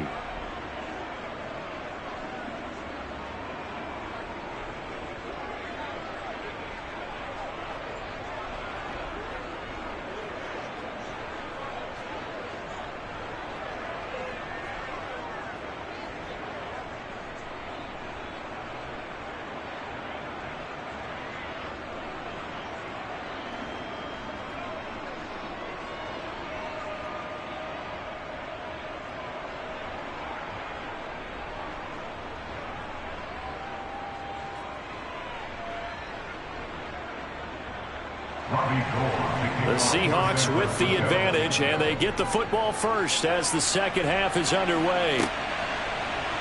The Seahawks with the advantage, and they get the football first as the second half is underway.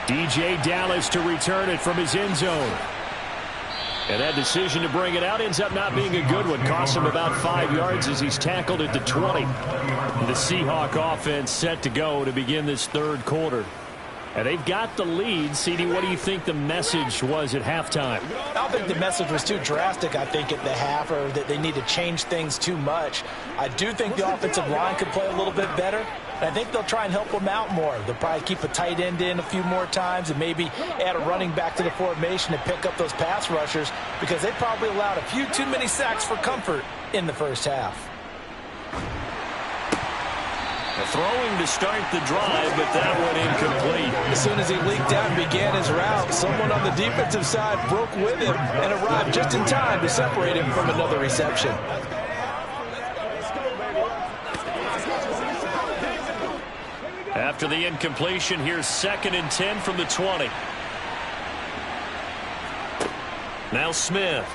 DJ Dallas to return it from his end zone.
And that decision to bring it out ends up not being a good one. Costs him about 5 yards as he's tackled at the 20.
The Seahawk offense set to go to begin this third quarter. And they've got the lead. CD, what do you think the message was at halftime?
I don't think the message was too drastic, I think, at the half, or that they need to change things too much. I do think the offensive line could play a little bit better. And I think they'll try and help them out more. They'll probably keep a tight end in a few more times and maybe add a running back to the formation to pick up those pass rushers, because they probably allowed a few too many sacks for comfort in the first half.
Throwing to start the drive, but that went incomplete.
As soon as he leaked out and began his route, someone on the defensive side broke with him and arrived just in time to separate him from another reception.
After After the incompletion, here's 2nd and 10 from the 20. Now Smith.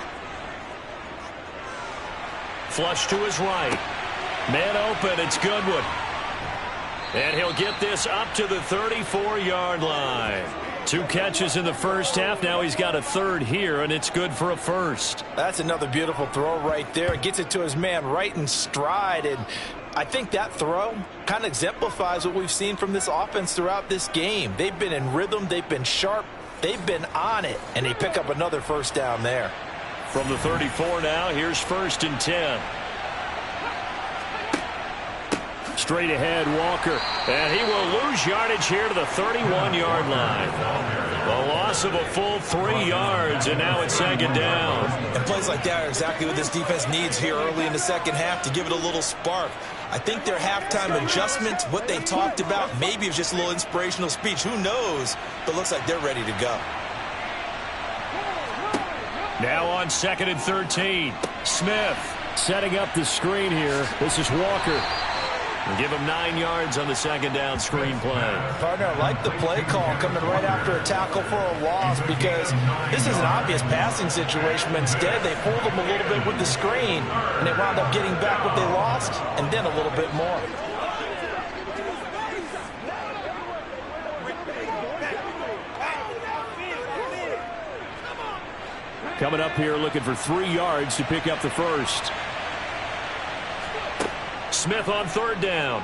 Flush to his right. Man open, it's Goodwin. And he'll get this up to the 34-yard line. 2 catches in the first half. Now he's got a 3rd here, and it's good for a 1st.
That's another beautiful throw right there. Gets it to his man right in stride. And I think that throw kind of exemplifies what we've seen from this offense throughout this game. They've been in rhythm. They've been sharp. They've been on it. And they pick up another 1st down there.
From the 34 now, here's 1st and 10. Straight ahead, Walker. And he will lose yardage here to the 31-yard line. A loss of a full 3 yards, and now it's 2nd down.
And plays like that are exactly what this defense needs here early in the second half to give it a little spark. I think their halftime adjustment, what they talked about, maybe it was just a little inspirational speech. Who knows? But looks like they're ready to go.
Now on 2nd and 13. Smith setting up the screen here. This is Walker. And give him 9 yards on the 2nd down screen play.
Partner, I like the play call coming right after a tackle for a loss because this is an obvious passing situation. But instead, they pulled them a little bit with the screen, and they wound up getting back what they lost and then a little bit more.
Coming up here looking for 3 yards to pick up the 1st.
Smith on 3rd down.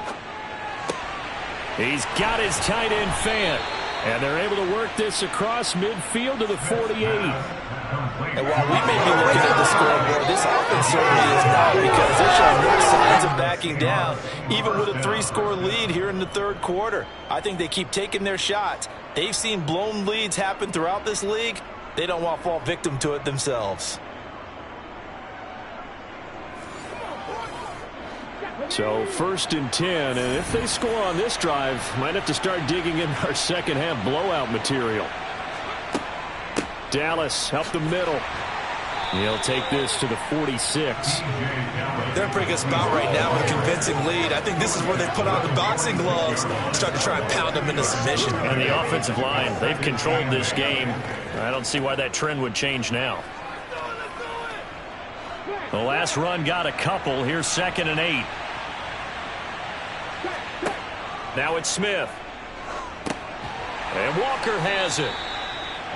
He's got his tight end Fant. And they're able to work this across midfield to the 48.
And while we may be looking at the scoreboard, this offense certainly is not because they're showing no signs of backing down, even with a 3-score lead here in the 3rd quarter. I think they keep taking their shots. They've seen blown leads happen throughout this league. They don't want to fall victim to it themselves.
So 1st and 10, and if they score on this drive, might have to start digging in our second half blowout material. Dallas up the middle. He'll take this to the 46.
They're in a pretty good spot right now with a convincing lead. I think this is where they put on the boxing gloves and start to try and pound them into submission.
And the offensive line, they've controlled this game. I don't see why that trend would change now. The last run got a couple. Here's 2nd and 8. Now it's Smith. And Walker has it.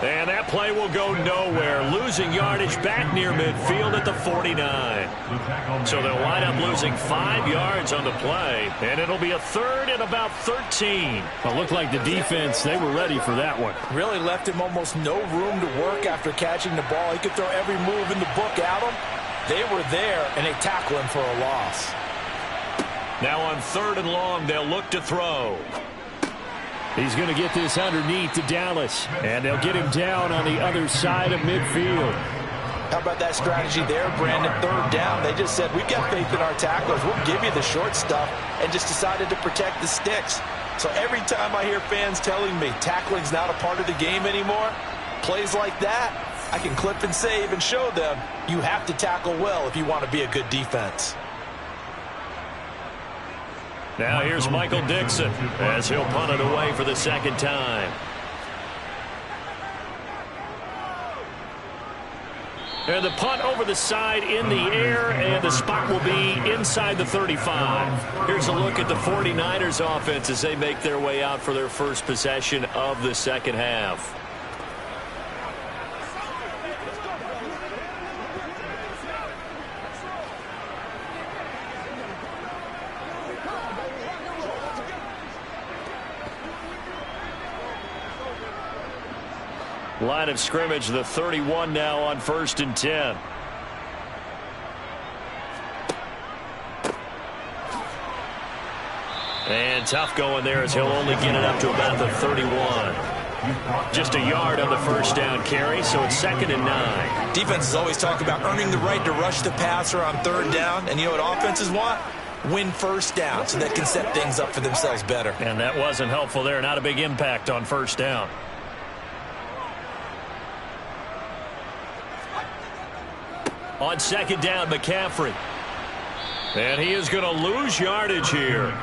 And that play will go nowhere. Losing yardage back near midfield at the 49. So they'll wind up losing 5 yards on the play. And it'll be a 3rd and about 13.
It looked like the defense, they were ready for that one.
Really left him almost no room to work after catching the ball. He could throw every move in the book at him. They were there, and they tackle him for a loss.
Now on 3rd and long, they'll look to throw.
He's going to get this underneath to Dallas, and they'll get him down on the other side of midfield.
How about that strategy there, Brandon? 3rd down, they just said, we've got faith in our tacklers. We'll give you the short stuff, and just decided to protect the sticks. So every time I hear fans telling me tackling's not a part of the game anymore, plays like that, I can clip and save and show them you have to tackle well if you want to be a good defense.
Now here's Michael Dixon as he'll punt it away for the 2nd time. And the punt over the side in the air, and the spot will be inside the 35. Here's a look at the 49ers offense as they make their way out for their first possession of the 2nd half. Line of scrimmage, the 31 now on 1st and 10. And tough going there as he'll only get it up to about the 31. Just a yard on the 1st down carry, so it's 2nd and 9.
Defenses always talk about earning the right to rush the passer on 3rd down, and you know what offenses want? Win 1st down so they can set things up for themselves better.
And that wasn't helpful there. Not a big impact on 1st down. On 2nd down, McCaffrey.
And he is going to lose yardage here.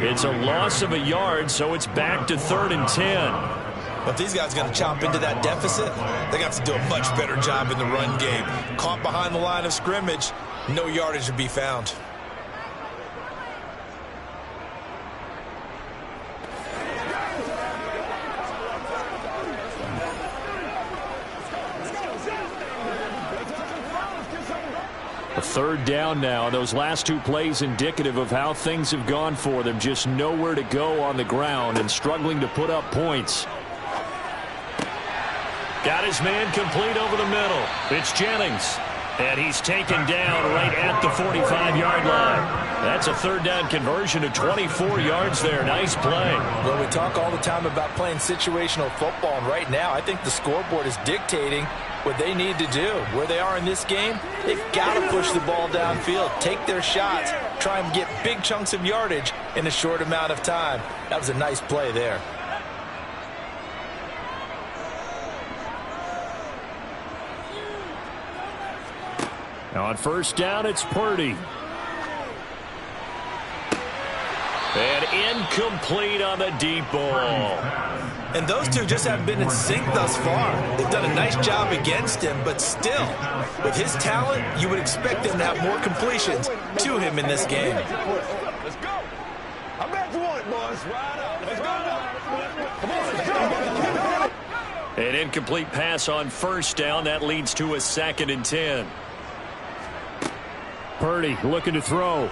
It's a loss of a yard, so it's back to 3rd and 10.
If these guys are going to chop into that deficit, they got to do a much better job in the run game. Caught behind the line of scrimmage, no yardage to be found.
A 3rd down now. Those last 2 plays indicative of how things have gone for them. Just nowhere to go on the ground and struggling to put up points. Got his man complete over the middle. It's Jennings. And he's taken down right at the 45-yard line. That's a 3rd down conversion of 24 yards there. Nice play.
Well, we talk all the time about playing situational football, and right now I think the scoreboard is dictating what they need to do. Where they are in this game, they've got to push the ball downfield, take their shots, try and get big chunks of yardage in a short amount of time. That was a nice play there.
Now on 1st down, it's Purdy. And incomplete on the deep ball.
And those two just haven't been in sync thus far. They've done a nice job against him, but still, with his talent, you would expect them to have more completions to him in this game.
Let's go. I'm back to one, boys. Ride up. Let's go. Come on, let's go.
An incomplete pass on 1st down. That leads to a 2nd and 10. Purdy looking to throw.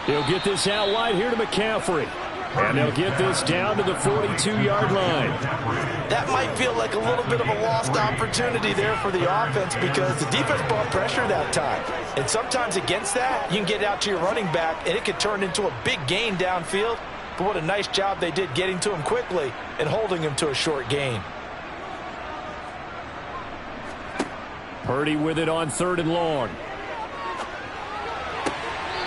He'll get this out wide here to McCaffrey. And they'll get this down to the 42-yard line.
That might feel like a little bit of a lost opportunity there for the offense because the defense brought pressure that time. And sometimes against that, you can get out to your running back, and it could turn into a big gain downfield. But what a nice job they did getting to him quickly and holding him to a short gain.
Purdy with it on 3rd and long.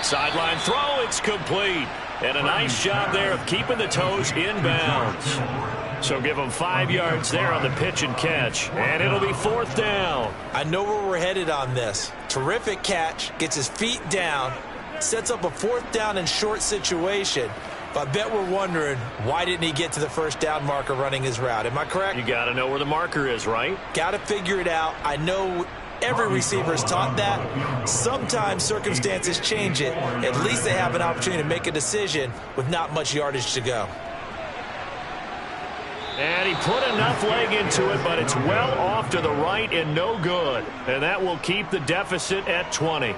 Sideline throw, it's complete. And a nice job there of keeping the toes inbounds. So give him 5 yards there on the pitch and catch. And it'll be 4th down.
I know where we're headed on this. Terrific catch, gets his feet down, sets up a 4th down and short situation. But I bet we're wondering, why didn't he get to the 1st down marker running his route? Am I correct?
You got to know where the marker is, right?
Got to figure it out. I know every receiver is taught that. Sometimes circumstances change it. At least they have an opportunity to make a decision with not much yardage to go.
And he put enough leg into it, but it's well off to the right and no good. And that will keep the deficit at 20.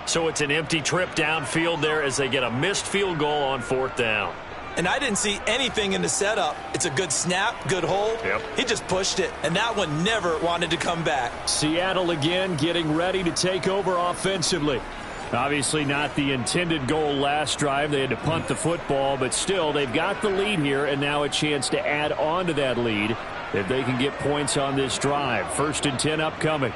So it's an empty trip downfield there as they get a missed field goal on 4th down.
And I didn't see anything in the setup. It's a good snap, good hold.
Yep.
He just pushed it, and that one never wanted to come back.
Seattle again getting ready to take over offensively. Obviously not the intended goal last drive. They had to punt the football, but still they've got the lead here, and now a chance to add on to that lead if they can get points on this drive. 1st and 10 upcoming.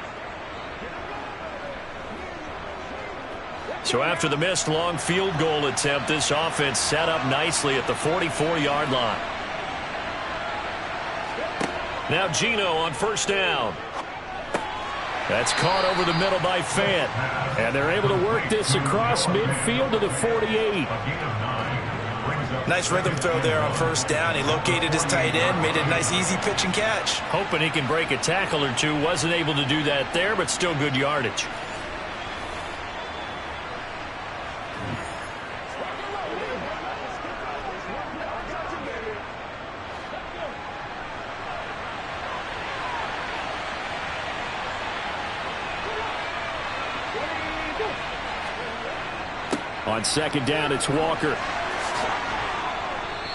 So after the missed long field goal attempt, this offense set up nicely at the 44-yard line. Now Geno on 1st down. That's caught over the middle by Fant. And they're able to work this across midfield to the 48.
Nice rhythm throw there on 1st down. He located his tight end, made it a nice easy pitch and catch.
Hoping he can break a tackle or two. Wasn't able to do that there, but still good yardage. On 2nd down, it's Walker.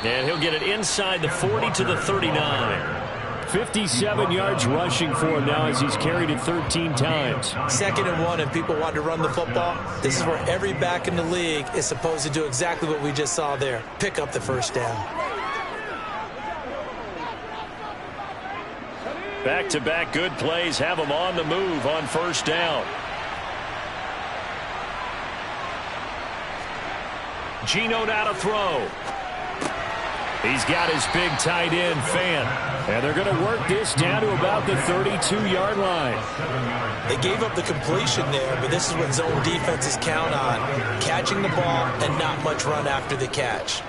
And he'll get it inside the 40 to the 39. 57 yards rushing for him now as he's carried it 13 times.
2nd and 1, and people want to run the football. This is where every back in the league is supposed to do exactly what we just saw there. Pick up the 1st down.
Back-to-back good plays have him on the move on 1st down. Geno now to throw. He's got his big tight end, Fan. And they're going to work this down to about the 32-yard line.
They gave up the completion there, but this is what zone defenses count on. Catching the ball and not much run after the catch.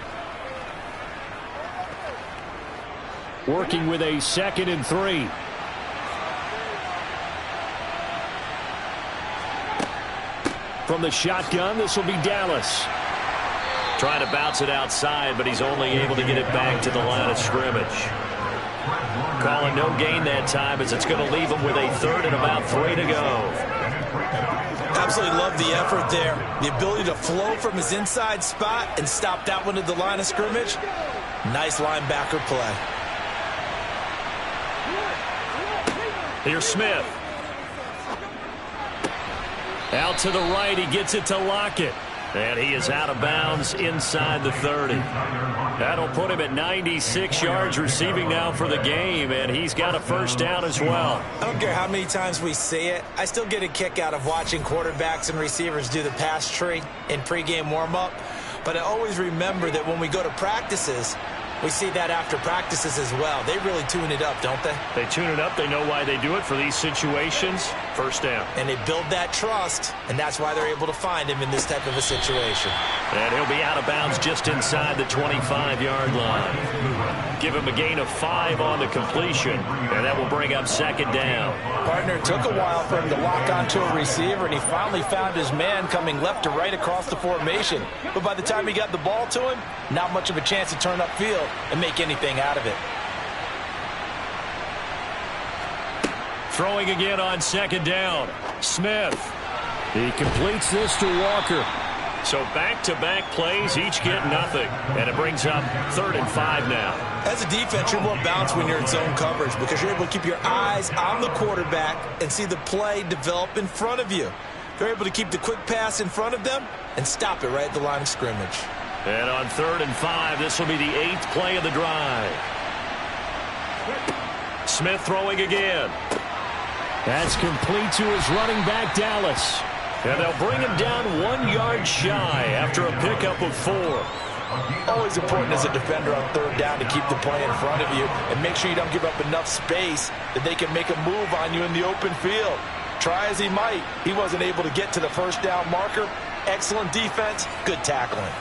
Working with a 2nd and 3. From the shotgun, this will be Dallas.
Trying to bounce it outside, but he's only able to get it back to the line of scrimmage. Calling no gain that time as it's going to leave him with a 3rd and about 3 to go.
Absolutely love the effort there. The ability to flow from his inside spot and stop that one at the line of scrimmage. Nice linebacker play.
Here's Smith.
Out to the right, he gets it to Lockett.
And he is out of bounds inside the 30.
That'll put him at 96 yards receiving now for the game, and he's got a 1st down as well.
I don't care how many times we see it. I still get a kick out of watching quarterbacks and receivers do the pass tree in pregame warm-up. But I always remember that when we go to practices, we see that after practices as well. They really tune it up, don't they?
They tune it up. They know why they do it for these situations. 1st down.
And they build that trust, and that's why they're able to find him in this type of a situation.
And he'll be out of bounds just inside the 25-yard line. Give him a gain of 5 on the completion, and that will bring up 2nd down.
Partner, it took a while for him to lock onto a receiver, and he finally found his man coming left to right across the formation. But by the time he got the ball to him, not much of a chance to turn upfield and make anything out of it.
Throwing again on 2nd down. Smith. He completes this to Walker.
So back-to-back plays, each get nothing. And it brings up 3rd and 5 now.
As a defense, you're more balanced when you're in zone coverage because you're able to keep your eyes on the quarterback and see the play develop in front of you. They're able to keep the quick pass in front of them and stop it right at the line of scrimmage.
And on 3rd and 5, this will be the 8th play of the drive. Smith throwing again.
That's complete to his running back, Dallas.
And they'll bring him down 1 yard shy after a pickup of 4.
Always important as a defender on 3rd down to keep the play in front of you and make sure you don't give up enough space that they can make a move on you in the open field. Try as he might, he wasn't able to get to the 1st down marker. Excellent defense, good tackling.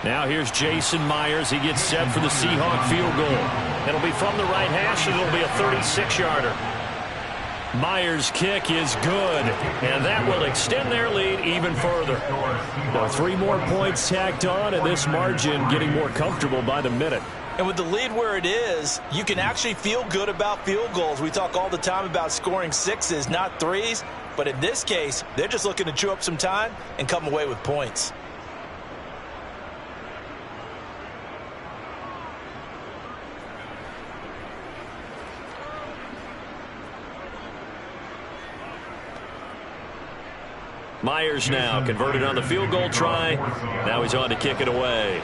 Now here's Jason Myers. He gets set for the Seahawk field goal.
It'll be from the right hash, and it'll be a 36-yarder.
Myers' kick is good,
and that will extend their lead even further.
Now 3 more points tacked on, and this margin getting more comfortable by the minute.
And with the lead where it is, you can actually feel good about field goals. We talk all the time about scoring 6s, not 3s. But in this case, they're just looking to chew up some time and come away with points.
Myers now converted on the field goal try. Now he's on to kick it away.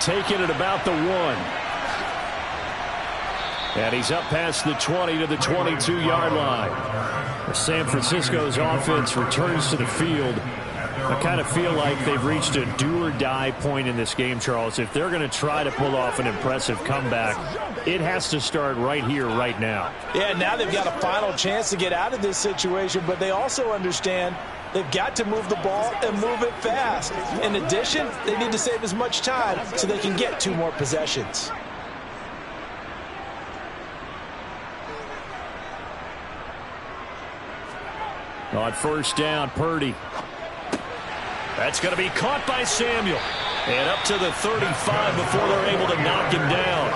Taking it about the 1. And he's up past the 20 to the 22-yard line. San Francisco's offense returns to the field. I kind of feel like they've reached a do-or-die point in this game, Charles. If they're going to try to pull off an impressive comeback, it has to start right here, right now.
Yeah, now they've got a final chance to get out of this situation, but they also understand they've got to move the ball and move it fast. In addition, they need to save as much time so they can get 2 more possessions.
On 1st down, Purdy.
That's going to be caught by Samuel. And up to the 35 before they're able to knock him down.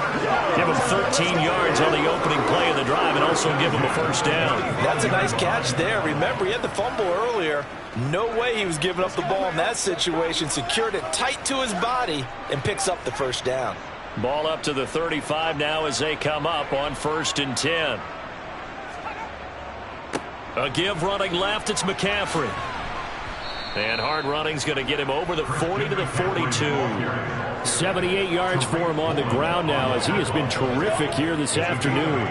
Give him 13 yards on the opening play of the drive and also give him a 1st down.
That's a nice catch there. Remember, he had the fumble earlier. No way he was giving up the ball in that situation. Secured it tight to his body and picks up the 1st down.
Ball up to the 35 now as they come up on 1st and 10. A give running left. It's McCaffrey. And hard running's going to get him over the 40 to the 42.
78 yards for him on the ground now as he has been terrific here this afternoon.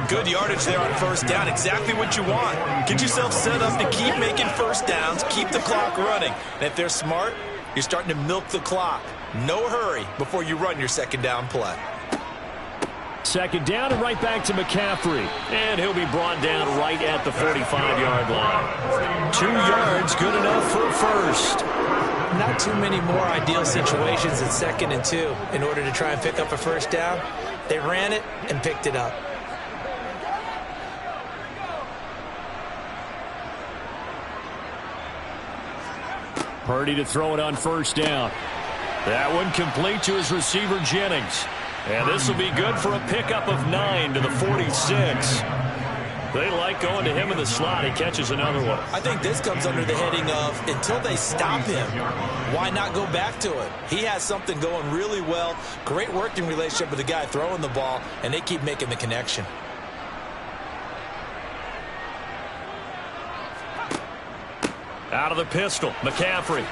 Good yardage there on 1st down. Exactly what you want. Get yourself set up to keep making 1st downs, keep the clock running. And if they're smart, You're starting to milk the clock. No hurry before you run your second down play.
Second down and right back to McCaffrey.
And he'll be brought down right at the 45-yard line. 2 yards, good enough for a first.
Not too many more ideal situations at 2nd and 2 in order to try and pick up a first down. They ran it and picked it up.
Purdy to throw it on first down.
That one complete to his receiver, Jennings. And this will be good for a pickup of 9 to the 46. They like going to him in the slot. He catches another one.
I think this comes under the heading of until they stop him, why not go back to it? He has something going really well. Great working relationship with the guy throwing the ball, and they keep making the connection.
Out of the pistol, McCaffrey.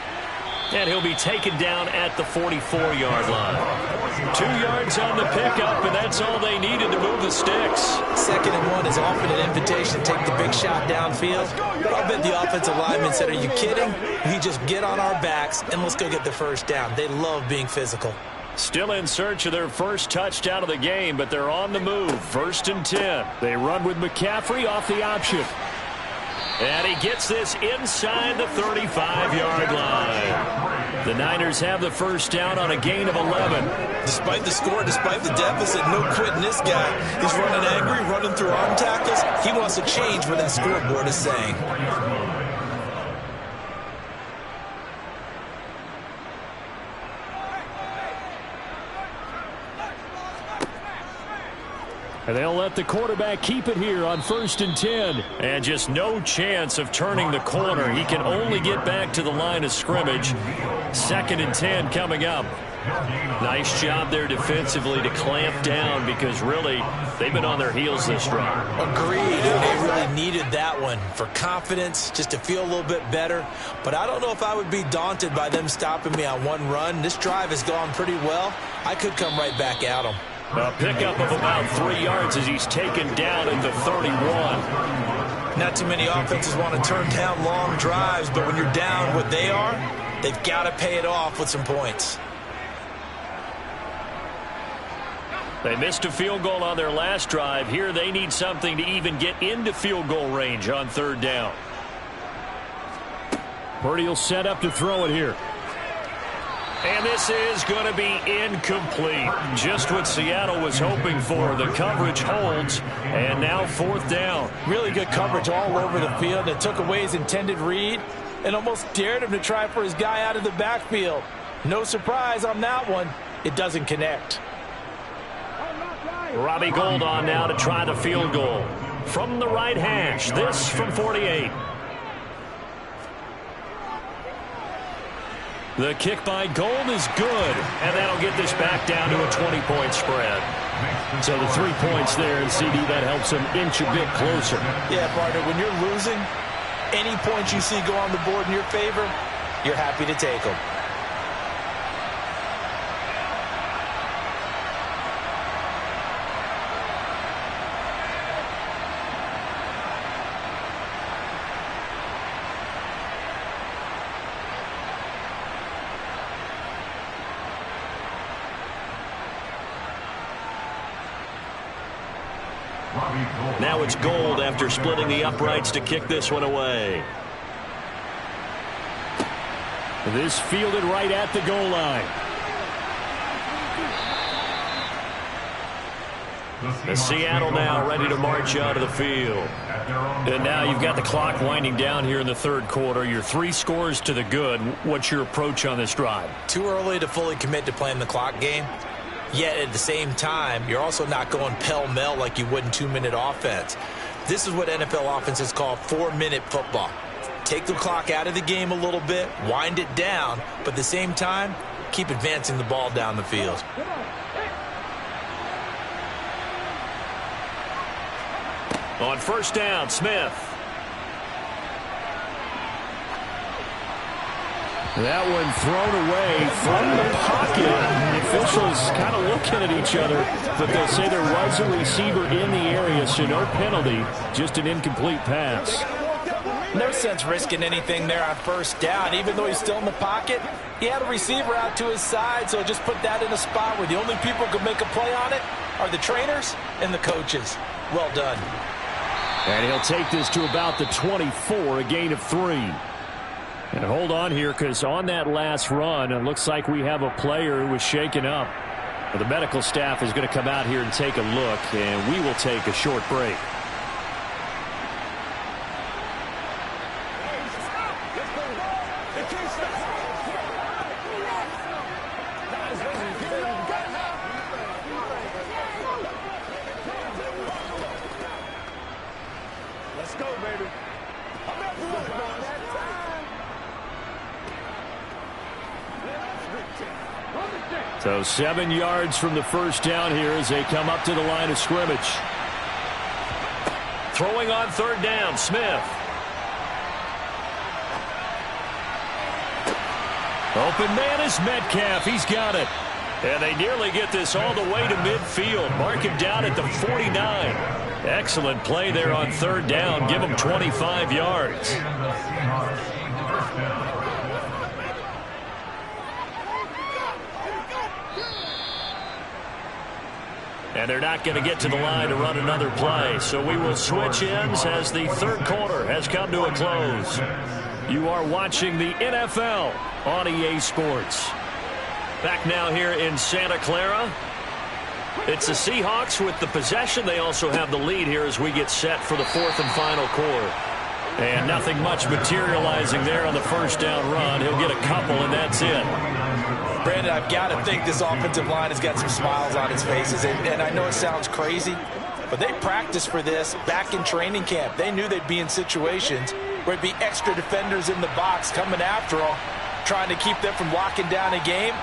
And he'll be taken down at the 44-yard line. 2 yards on the pickup, and that's all they needed to move the sticks.
2nd and 1 is often an invitation to take the big shot downfield. I bet the offensive lineman said, are you kidding? We just get on our backs, and let's go get the first down. They love being physical.
Still in search of their first touchdown of the game, but they're on the move. 1st and 10.
They run with McCaffrey off the option.
And he gets this inside the 35-yard line. The Niners have the first down on a gain of 11.
Despite the score, despite the deficit, no quitting this guy. He's running angry, running through arm tackles. He wants to change what that scoreboard is saying.
And they'll let the quarterback keep it here on 1st and 10.
And just no chance of turning the corner. He can only get back to the line of scrimmage. 2nd and 10 coming up. Nice job there defensively to clamp down because really they've been on their heels this drive.
Agreed. They really needed that one for confidence, just to feel a little bit better. But I don't know if I would be daunted by them stopping me on one run. This drive has gone pretty well. I could come right back at them.
A pickup of about 3 yards as he's taken down at the 31.
Not too many offenses want to turn down long drives, but when you're down what they are, they've got to pay it off with some points.
They missed a field goal on their last drive. Here they need something to even get into field goal range on 3rd down.
Purdy will set up to throw it here.
And this is going to be incomplete. Just what Seattle was hoping for. The coverage holds, and now 4th down.
Really good coverage all over the field. It took away his intended read and almost dared him to try for his guy out of the backfield. No surprise on that one. It doesn't connect.
Robbie Gould on now to try the field goal. From the right hash, this from 48. The kick by Gould is good, and that'll get this back down to a 20-point spread.
So the 3 points there, and CD, that helps them inch a bit closer.
Yeah, partner, when you're losing, any points you see go on the board in your favor, you're happy to take them.
Now it's Gould after splitting the uprights to kick this one away.
This fielded right at the goal line.
The Seattle now ready to march out of the field. And now you've got the clock winding down here in the 3rd quarter. You're 3 scores to the good. What's your approach on this drive?
Too early to fully commit to playing the clock game. Yet at the same time, you're also not going pell-mell like you would in 2-minute offense. This is what NFL offenses call 4-minute football. Take the clock out of the game a little bit, wind it down, but at the same time, keep advancing the ball down the field.
On 1st down, Smith.
That one thrown away from the pocket. The officials kind of looking at each other, but they'll say there was a receiver in the area, so no penalty, just an incomplete pass.
No sense risking anything there on first down. Even though he's still in the pocket, he had a receiver out to his side, so just put that in a spot where the only people who can make a play on it are the trainers and the coaches. Well done.
And he'll take this to about the 24, a gain of 3. And hold on here, because on that last run, it looks like we have a player who was shaken up. Well, the medical staff is going to come out here and take a look, and we will take a short break.
Let's go, baby. I'm back for one, boys.
So 7 yards from the first down here as they come up to the line of scrimmage.
Throwing on third down, Smith.
Open man is Metcalf. He's got it.
And they nearly get this all the way to midfield. Mark him down at the 49. Excellent play there on third down. Give him 25 yards. And they're not going to get to the line to run another play. So we will switch ends as the third quarter has come to a close. You are watching the NFL on EA Sports. Back now here in Santa Clara. It's the Seahawks with the possession. They also have the lead here as we get set for the fourth and final quarter. And nothing much materializing there on the first down run. He'll get a couple, and that's it.
Brandon, I've got to think this offensive line has got some smiles on its faces. And I know it sounds crazy, but they practiced for this back in training camp. They knew they'd be in situations where it'd be extra defenders in the box coming after them, trying to keep them from locking down a game.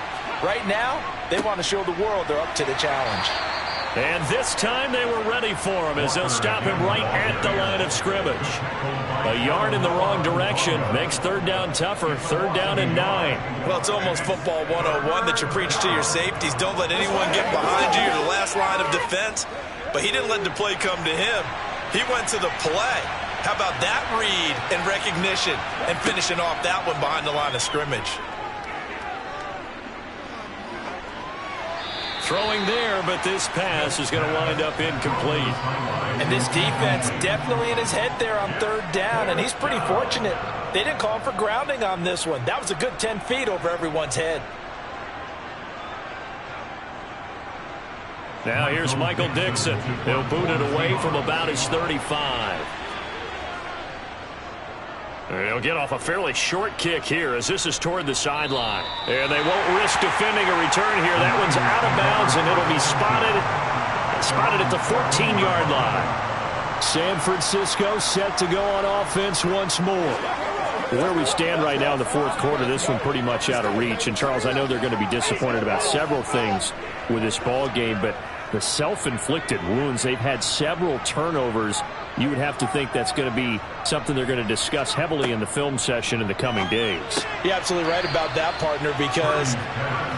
Right now, they want to show the world they're up to the challenge.
And this time they were ready for him as they'll stop him right at the line of scrimmage. A yard in the wrong direction makes third down tougher. Third down and 9.
Well, it's almost football 101 that you preach to your safeties. Don't let anyone get behind you. You're the last line of defense. But he didn't let the play come to him. He went to the play. How about that read and recognition and finishing off that one behind the line of scrimmage?
Throwing there, but this pass is going to wind up incomplete.
And this defense definitely in his head there on third down, and he's pretty fortunate. They didn't call him for grounding on this one. That was a good 10 feet over everyone's head.
Now here's Michael Dixon. He'll boot it away from about his 35. He'll get off a fairly short kick here as this is toward the sideline. And they won't risk defending a return here. That one's out of bounds, and it'll be spotted at the 14-yard line.
San Francisco set to go on offense once more. Where we stand right now in the fourth quarter, this one pretty much out of reach. And, Charles, I know they're going to be disappointed about several things with this ball game, but the self-inflicted wounds, they've had several turnovers. You would have to think that's going to be something they're going to discuss heavily in the film session in the coming days.
You're absolutely right about that, partner, because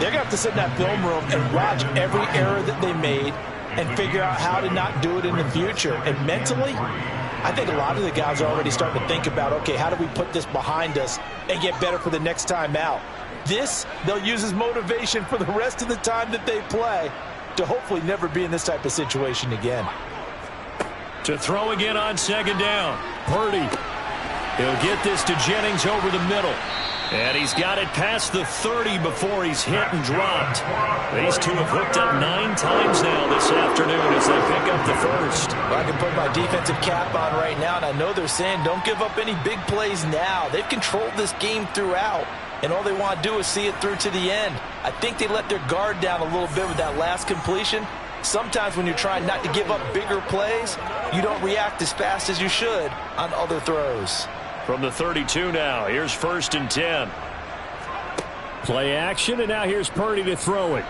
they're going to have to sit in that film room and watch every error that they made and figure out how to not do it in the future. And mentally, I think a lot of the guys are already starting to think about, okay, how do we put this behind us and get better for the next time out? This, they'll use as motivation for the rest of the time that they play to hopefully never be in this type of situation again.
To throw again on second down. Purdy. He'll get this to Jennings over the middle. And he's got it past the 30 before he's hit and dropped. These two have hooked up 9 times now this afternoon as they pick up the first.
Well, I can put my defensive cap on right now, and I know they're saying don't give up any big plays now. They've controlled this game throughout, and all they want to do is see it through to the end. I think they let their guard down a little bit with that last completion. Sometimes when you're trying not to give up bigger plays, you don't react as fast as you should on other throws.
From the 32 now, here's first and 10.
Play action, and now here's Purdy to throw it.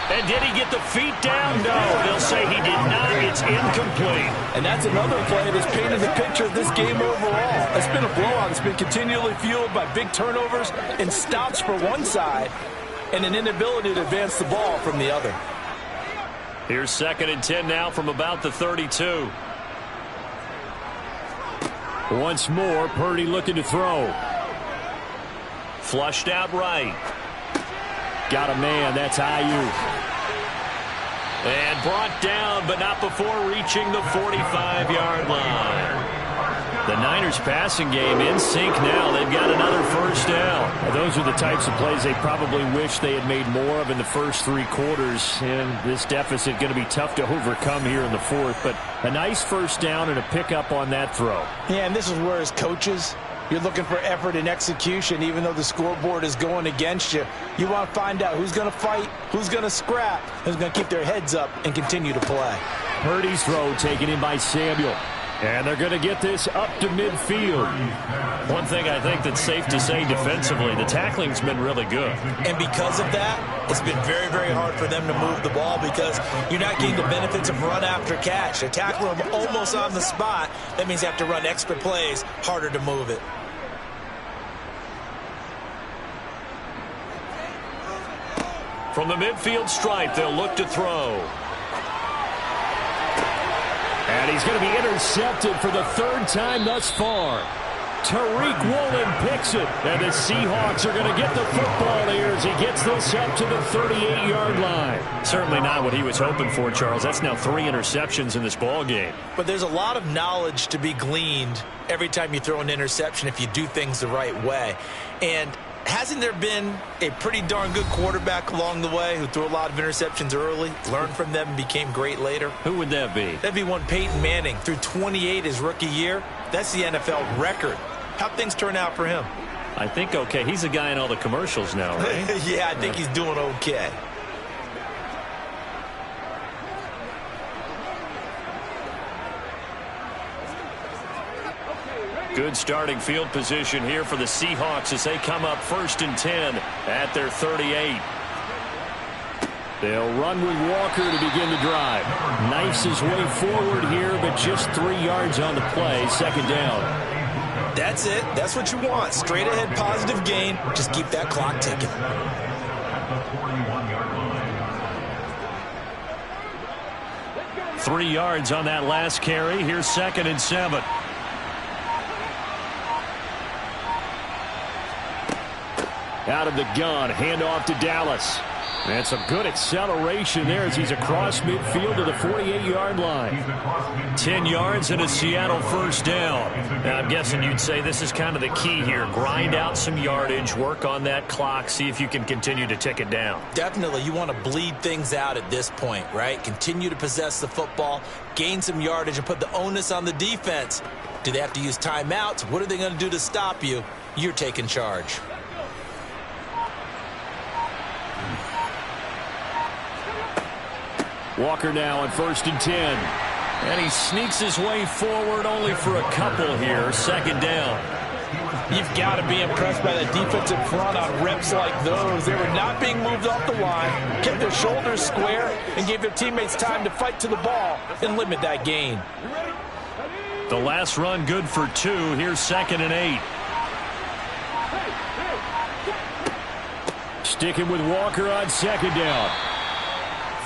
And did he get the feet down? No, they'll say he did not. It's incomplete.
And that's another play that's painted the picture of this game overall. It's been a blowout. It's been continually fueled by big turnovers and stops for one side and an inability to advance the ball from the other.
Here's second and 10 now from about the 32.
Once more, Purdy looking to throw.
Flushed out right.
Got a man. That's Ayuk.
And brought down, but not before reaching the 45-yard line. The Niners passing game in sync now. They've got another first down.
Well, those are the types of plays they probably wish they had made more of in the first 3 quarters. And this deficit going to be tough to overcome here in the fourth. But a nice first down and a pickup on that throw.
Yeah, and this is where as coaches, you're looking for effort and execution. Even though the scoreboard is going against you, you want to find out who's going to fight, who's going to scrap, who's going to keep their heads up and continue to play.
Purdy's throw taken in by Samuel. And they're going to get this up to midfield.
One thing I think that's safe to say defensively, the tackling's been really good.
And because of that, it's been very, very hard for them to move the ball because you're not getting the benefits of run after catch. They're tackling them almost on the spot. That means they have to run extra plays, harder to move it.
From the midfield stripe, they'll look to throw.
And he's going to be intercepted for the 3rd time thus far. Tariq Woolen picks it. And the Seahawks are going to get the football here as he gets this up to the 38-yard line.
Certainly not what he was hoping for, Charles. That's now 3 interceptions in this ball game.
But there's a lot of knowledge to be gleaned every time you throw an interception if you do things the right way. And hasn't there been a pretty darn good quarterback along the way who threw a lot of interceptions early, learned from them, and became great later?
Who would that be?
That'd be one Peyton Manning. Threw 28 his rookie year. That's the NFL record. How'd things turn out for him?
I think okay. He's a guy in all the commercials now, right?
Yeah, I think he's doing okay.
Good starting field position here for the Seahawks as they come up 1st and 10 at their 38.
They'll run with Walker to begin the drive. Knifes his way forward here, but just 3 yards on the play. 2nd down.
That's it. That's what you want. Straight ahead positive gain. Just keep that clock ticking.
3 yards on that last carry. Here's 2nd and 7.
Out of the gun, handoff to Dallas. And some good acceleration there as he's across midfield to the 48-yard line.
10 yards and a Seattle first down. Now, I'm guessing you'd say this is kind of the key here. Grind out some yardage, work on that clock, see if you can continue to tick it down.
Definitely, you want to bleed things out at this point, right? Continue to possess the football, gain some yardage, and put the onus on the defense. Do they have to use timeouts? What are they going to do to stop you? You're taking charge.
Walker now on 1st and 10.
And he sneaks his way forward only for a couple here. 2nd down.
You've got to be impressed by the defensive front on reps like those. They were not being moved off the line, kept their shoulders square, and gave their teammates time to fight to the ball and limit that gain.
The last run good for 2. Here's 2nd and 8.
Sticking with Walker on 2nd down.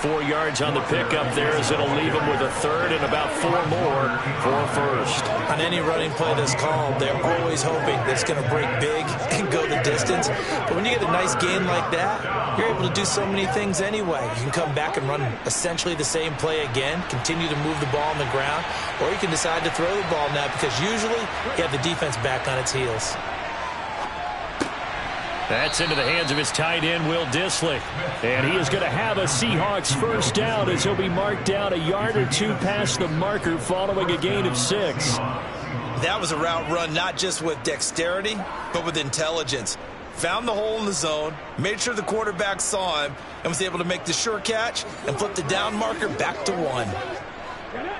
4 yards on the pickup there as it'll leave him with a 3rd and about 4 more for a 1st.
On any running play that's called, they're always hoping that it's going to break big and go the distance. But when you get a nice gain like that, you're able to do so many things anyway. You can come back and run essentially the same play again, continue to move the ball on the ground, or you can decide to throw the ball now because usually you have the defense back on its heels.
That's into the hands of his tight end, Will Dissly.
And he is going to have a Seahawks first down as he'll be marked down a yard or 2 past the marker following a gain of 6.
That was a route run not just with dexterity, but with intelligence. Found the hole in the zone, made sure the quarterback saw him, and was able to make the sure catch and flip the down marker back to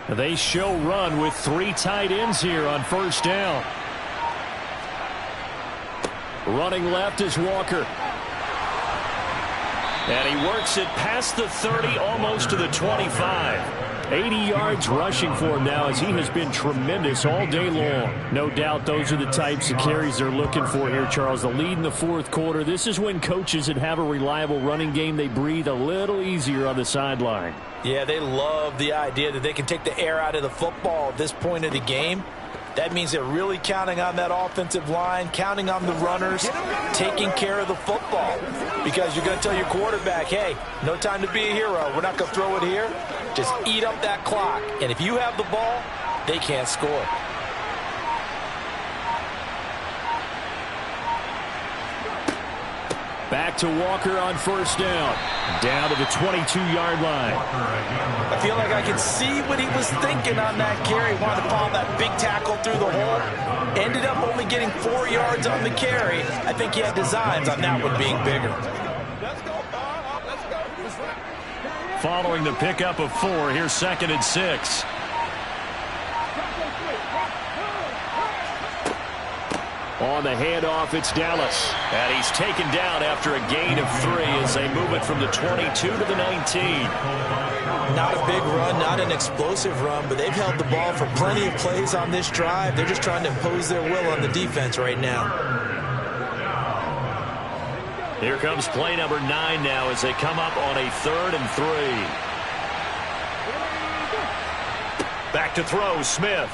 1.
They show run with 3 tight ends here on 1st down. Running left is Walker.
And he works it past the 30, almost to the 25.
80 yards rushing for him now as he has been tremendous all day long. No doubt those are the types of carries they're looking for here, Charles. The lead in the 4th quarter. This is when coaches that have a reliable running game, they breathe a little easier on the sideline.
Yeah, they love the idea that they can take the air out of the football at this point of the game. That means they're really counting on that offensive line, counting on the runners, taking care of the football. Because you're going to tell your quarterback, hey, no time to be a hero. We're not going to throw it here. Just eat up that clock. And if you have the ball, they can't score.
Back to Walker on first down. Down to the 22-yard line.
I feel like I can see what he was thinking on that carry. Wanted to follow that big tackle through the hole. Ended up only getting 4 yards on the carry. I think he had designs on that one being bigger.
Following the pickup of 4, here's 2nd and 6.
On the handoff, it's Dallas.
And he's taken down after a gain of 3 as they move it from the 22 to the 19.
Not a big run, not an explosive run, but they've held the ball for plenty of plays on this drive. They're just trying to impose their will on the defense right now.
Here comes play number 9 now as they come up on a 3rd and 3. Back to throw, Smith.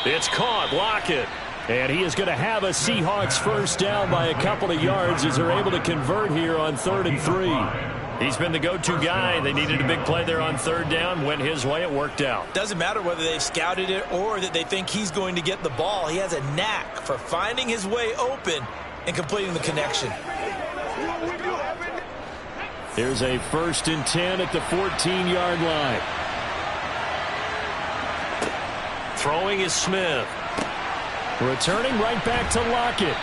It's caught. Lockett.
And he is going to have a Seahawks first down by a couple of yards as they're able to convert here on 3rd and 3.
He's been the go-to guy. They needed a big play there on 3rd down. Went his way. It worked out.
Doesn't matter whether they've scouted it or that they think he's going to get the ball. He has a knack for finding his way open and completing the connection.
Here's a 1st and 10 at the 14-yard line.
Throwing is Smith.
Returning right back to Lockett.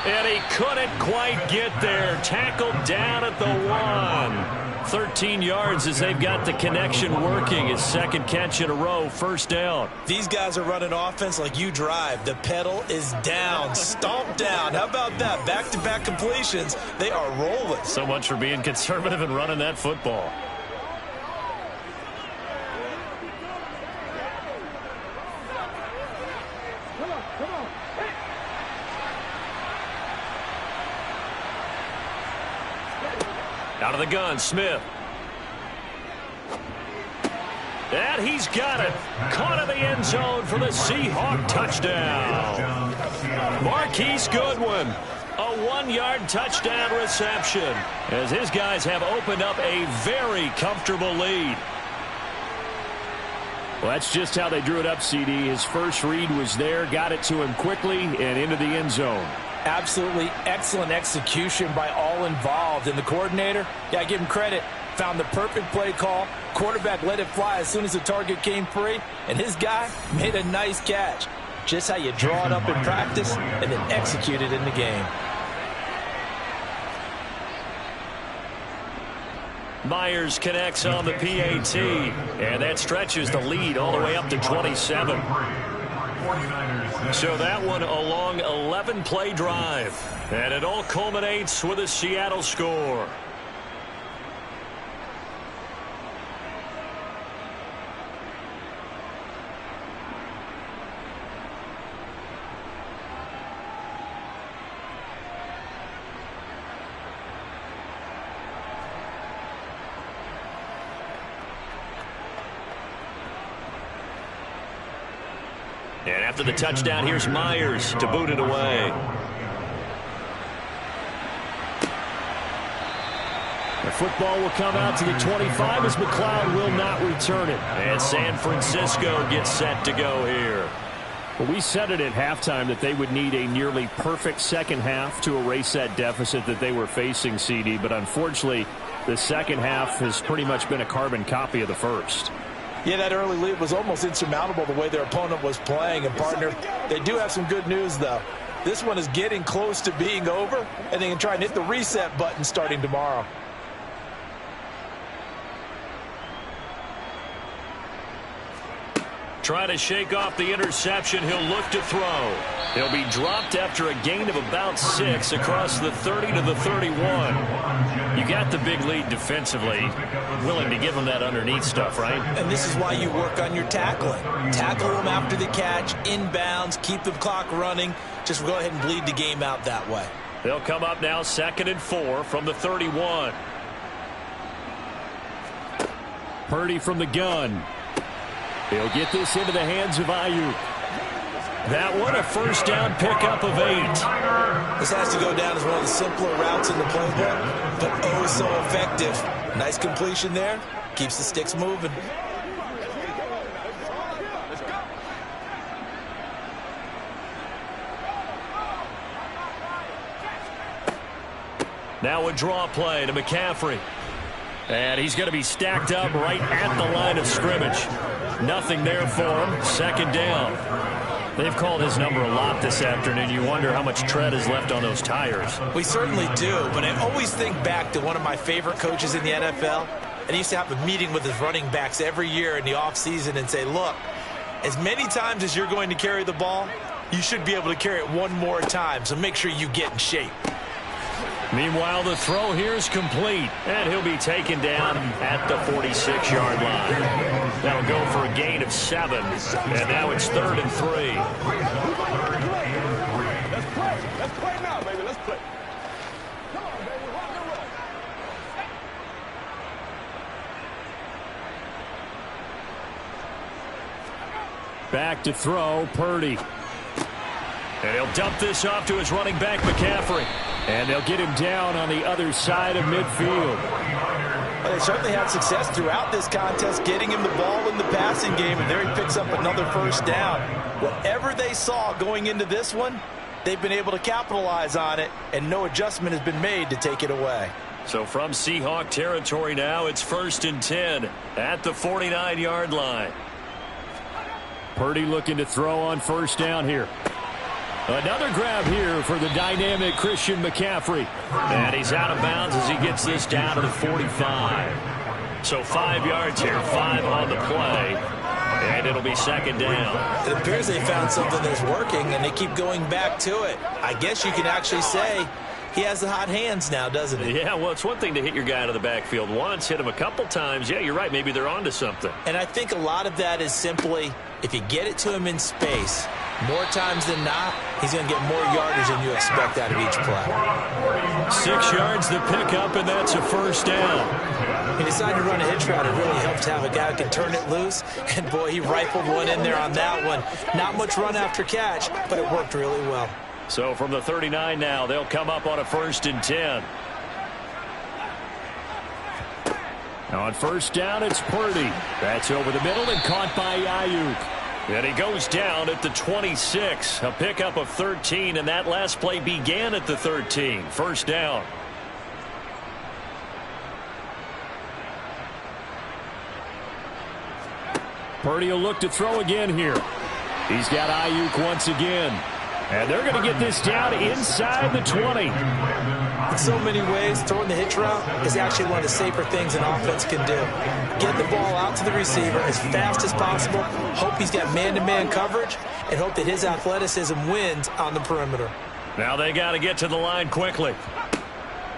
And he couldn't quite get there. Tackled down at the 1. 13 yards as they've got the connection working. His 2nd catch in a row, first down.
These guys are running offense like you drive. The pedal is down, stomp down. How about that? Back-to-back completions. They are rolling.
So much for being conservative and running that football. Out of the gun, Smith. And he's got it. Caught in the end zone for the Seahawk touchdown. Marquise Goodwin, a 1-yard touchdown reception as his guys have opened up a very comfortable lead.
Well, that's just how they drew it up, CD. His first read was there, got it to him quickly, and into the end zone.
Absolutely excellent execution by all involved. And the coordinator, yeah, give him credit, found the perfect play call. Quarterback let it fly as soon as the target came free, and his guy made a nice catch. Just how you draw it up in practice and then execute it in the game.
Myers connects on the PAT, and that stretches the lead all the way up to 27. So that one a long 11-play drive, and it all culminates with a Seattle score. And after the touchdown, here's Myers to boot it away.
The football will come out to the 25 as McLeod will not return it.
And San Francisco gets set to go here.
Well, we said it at halftime that they would need a nearly perfect second half to erase that deficit that they were facing, CD. But unfortunately, the second half has pretty much been a carbon copy of the first.
Yeah, that early lead was almost insurmountable the way their opponent was playing. And, partner, they do have some good news, though. This one is getting close to being over, and they can try and hit the reset button starting tomorrow.
Trying to shake off the interception. He'll look to throw. He'll be dropped after a gain of about 6 across the 30 to the 31. You got the big lead defensively. Willing to give him that underneath stuff, right?
And this is why you work on your tackling. Tackle them after the catch, inbounds, keep the clock running. Just go ahead and bleed the game out that way.
They'll come up now 2nd and 4 from the 31.
Purdy from the gun. He'll get this into the hands of Ayuk.
That one a first down pickup of 8.
This has to go down as one of the simpler routes in the playbook, but oh so effective. Nice completion there. Keeps the sticks moving.
Now a draw play to McCaffrey.
And he's going to be stacked up right at the line of scrimmage. Nothing there for him. Second down.
They've called his number a lot this afternoon. You wonder how much tread is left on those tires.
We certainly do, but I always think back to one of my favorite coaches in the NFL. And he used to have a meeting with his running backs every year in the offseason and say, look, as many times as you're going to carry the ball, you should be able to carry it one more time, so make sure you get in shape.
Meanwhile, the throw here is complete, and he'll be taken down at the 46-yard line. That'll go for a gain of 7, and now it's 3rd and 3.
Let's play now, baby. Let's play. Come on, baby. Rock and roll.
Back to throw, Purdy.
And he'll dump this off to his running back, McCaffrey.
And they'll get him down on the other side of midfield.
Well, they certainly had success throughout this contest getting him the ball in the passing game, and there he picks up another first down. Whatever they saw going into this one, they've been able to capitalize on it, and no adjustment has been made to take it away.
So from Seahawk territory now, it's 1st and 10 at the 49-yard line.
Purdy looking to throw on first down here. Another grab here for the dynamic Christian McCaffrey.
And he's out of bounds as he gets this down to the 45. So 5 yards here, 5 on the play. And it'll be 2nd down.
It appears they found something that's working, and they keep going back to it. I guess you can actually say he has the hot hands now, doesn't he?
Yeah, well, it's one thing to hit your guy out of the backfield once, hit him a couple times. Yeah, you're right. Maybe they're onto something.
And I think a lot of that is simply if you get it to him in space, more times than not, he's going to get more yardage than you expect out of each play.
6 yards the pickup, and that's a first down.
He decided to run a hitch route. It really helped to have a guy who can turn it loose. And, boy, he rifled one in there on that one. Not much run after catch, but it worked really well.
So from the 39 now, they'll come up on a 1st and 10.
Now on first down, it's Purdy. That's over the middle and caught by Ayuk.
And he goes down at the 26. A pickup of 13, and that last play began at the 13. First down.
Purdy will look to throw again here. He's got Ayuk once again. And they're going to get this down inside the 20.
In so many ways, throwing the hitch route is actually one of the safer things an offense can do. Get the ball out to the receiver as fast as possible, hope he's got man-to-man coverage, and hope that his athleticism wins on the perimeter.
Now they got to get to the line quickly.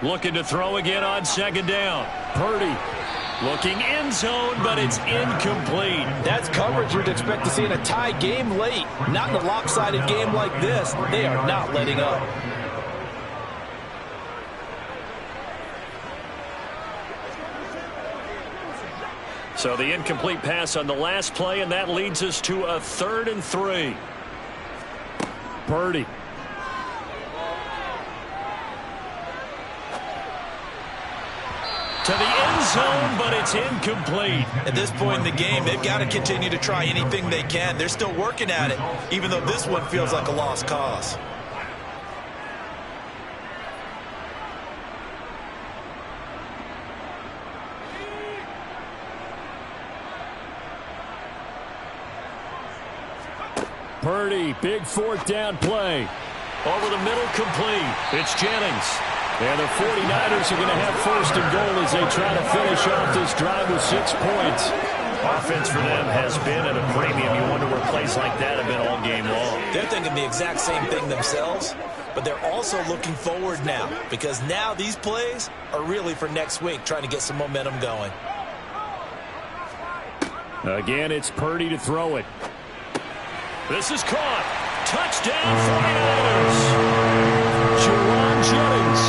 Looking to throw again on 2nd down.
Purdy
looking end zone, but it's incomplete.
That's coverage you'd expect to see in a tie game late. Not in a lopsided game like this. They are not letting up.
So the incomplete pass on the last play, and that leads us to a 3rd and 3.
Purdy.
To the end zone, but it's incomplete.
At this point in the game, they've got to continue to try anything they can. They're still working at it, even though this one feels like a lost cause.
Purdy, big 4th down play.
Over the middle, complete. It's Jennings.
And the 49ers are going to have 1st and goal as they try to finish off this drive with 6 points.
Offense for them has been at a premium. You wonder where plays like that have been all game long.
They're thinking the exact same thing themselves, but they're also looking forward now because now these plays are really for next week, trying to get some momentum going.
Again, it's Purdy to throw it.
This is caught. Touchdown 49ers.
Jerron Jennings.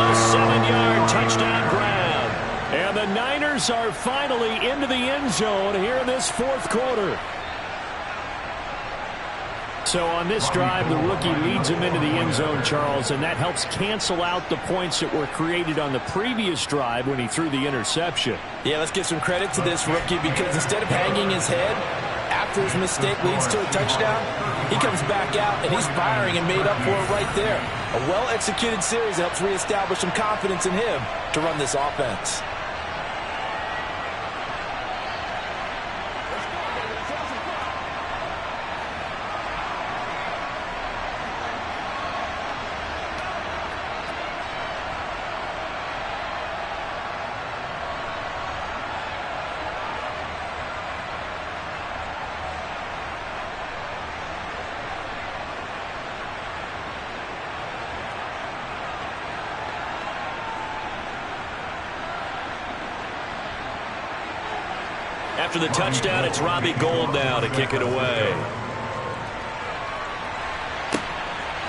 A 7-yard touchdown grab.
And the Niners are finally into the end zone here in this fourth quarter. So on this drive, the rookie leads him into the end zone, Charles, and that helps cancel out the points that were created on the previous drive when he threw the interception.
Yeah, let's give some credit to this rookie because instead of hanging his head after his mistake leads to a touchdown, he comes back out and he's firing and made up for it right there. A well-executed series helps reestablish some confidence in him to run this offense.
After the touchdown, it's Robbie Gould now to kick it away.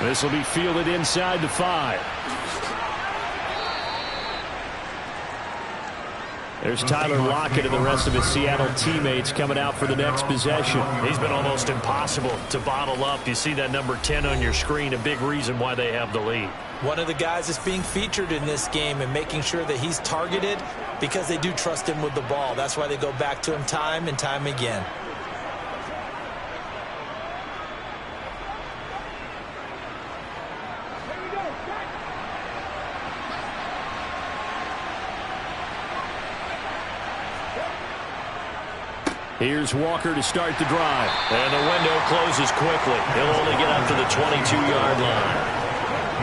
This will be fielded inside the 5. There's Tyler Lockett and the rest of his Seattle teammates coming out for the next possession.
He's been almost impossible to bottle up. You see that number 10 on your screen, a big reason why they have the lead.
One of the guys that's being featured in this game and making sure that he's targeted because they do trust him with the ball. That's why they go back to him time and time again.
Here's Walker to start the drive.
And the window closes quickly. He'll only get up to the 22-yard line.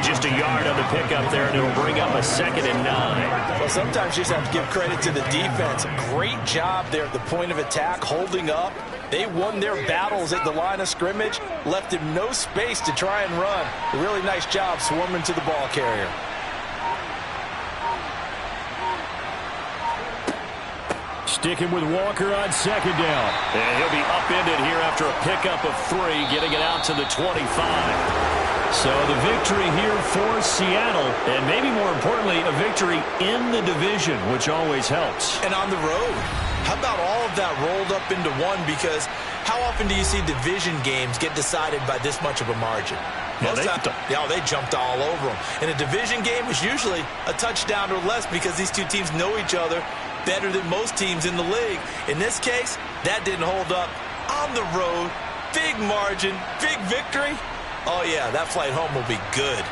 Just a yard on the pickup there, and it'll bring up a 2nd and 9.
Well, sometimes you just have to give credit to the defense. Great job there at the point of attack, holding up. They won their battles at the line of scrimmage, left him no space to try and run. A really nice job swarming to the ball carrier.
Sticking with Walker on 2nd down.
And he'll be upended here after a pickup of 3, getting it out to the 25.
So the victory here for Seattle, and maybe more importantly, a victory in the division, which always helps.
And on the road. How about all of that rolled up into one? Because how often do you see division games get decided by this much of a margin? Most times, they jumped all over them. And a division game is usually a touchdown or less because these two teams know each other better than most teams in the league. In this case, that didn't hold up. On the road, big margin, big victory. Oh, yeah, that flight home will be good.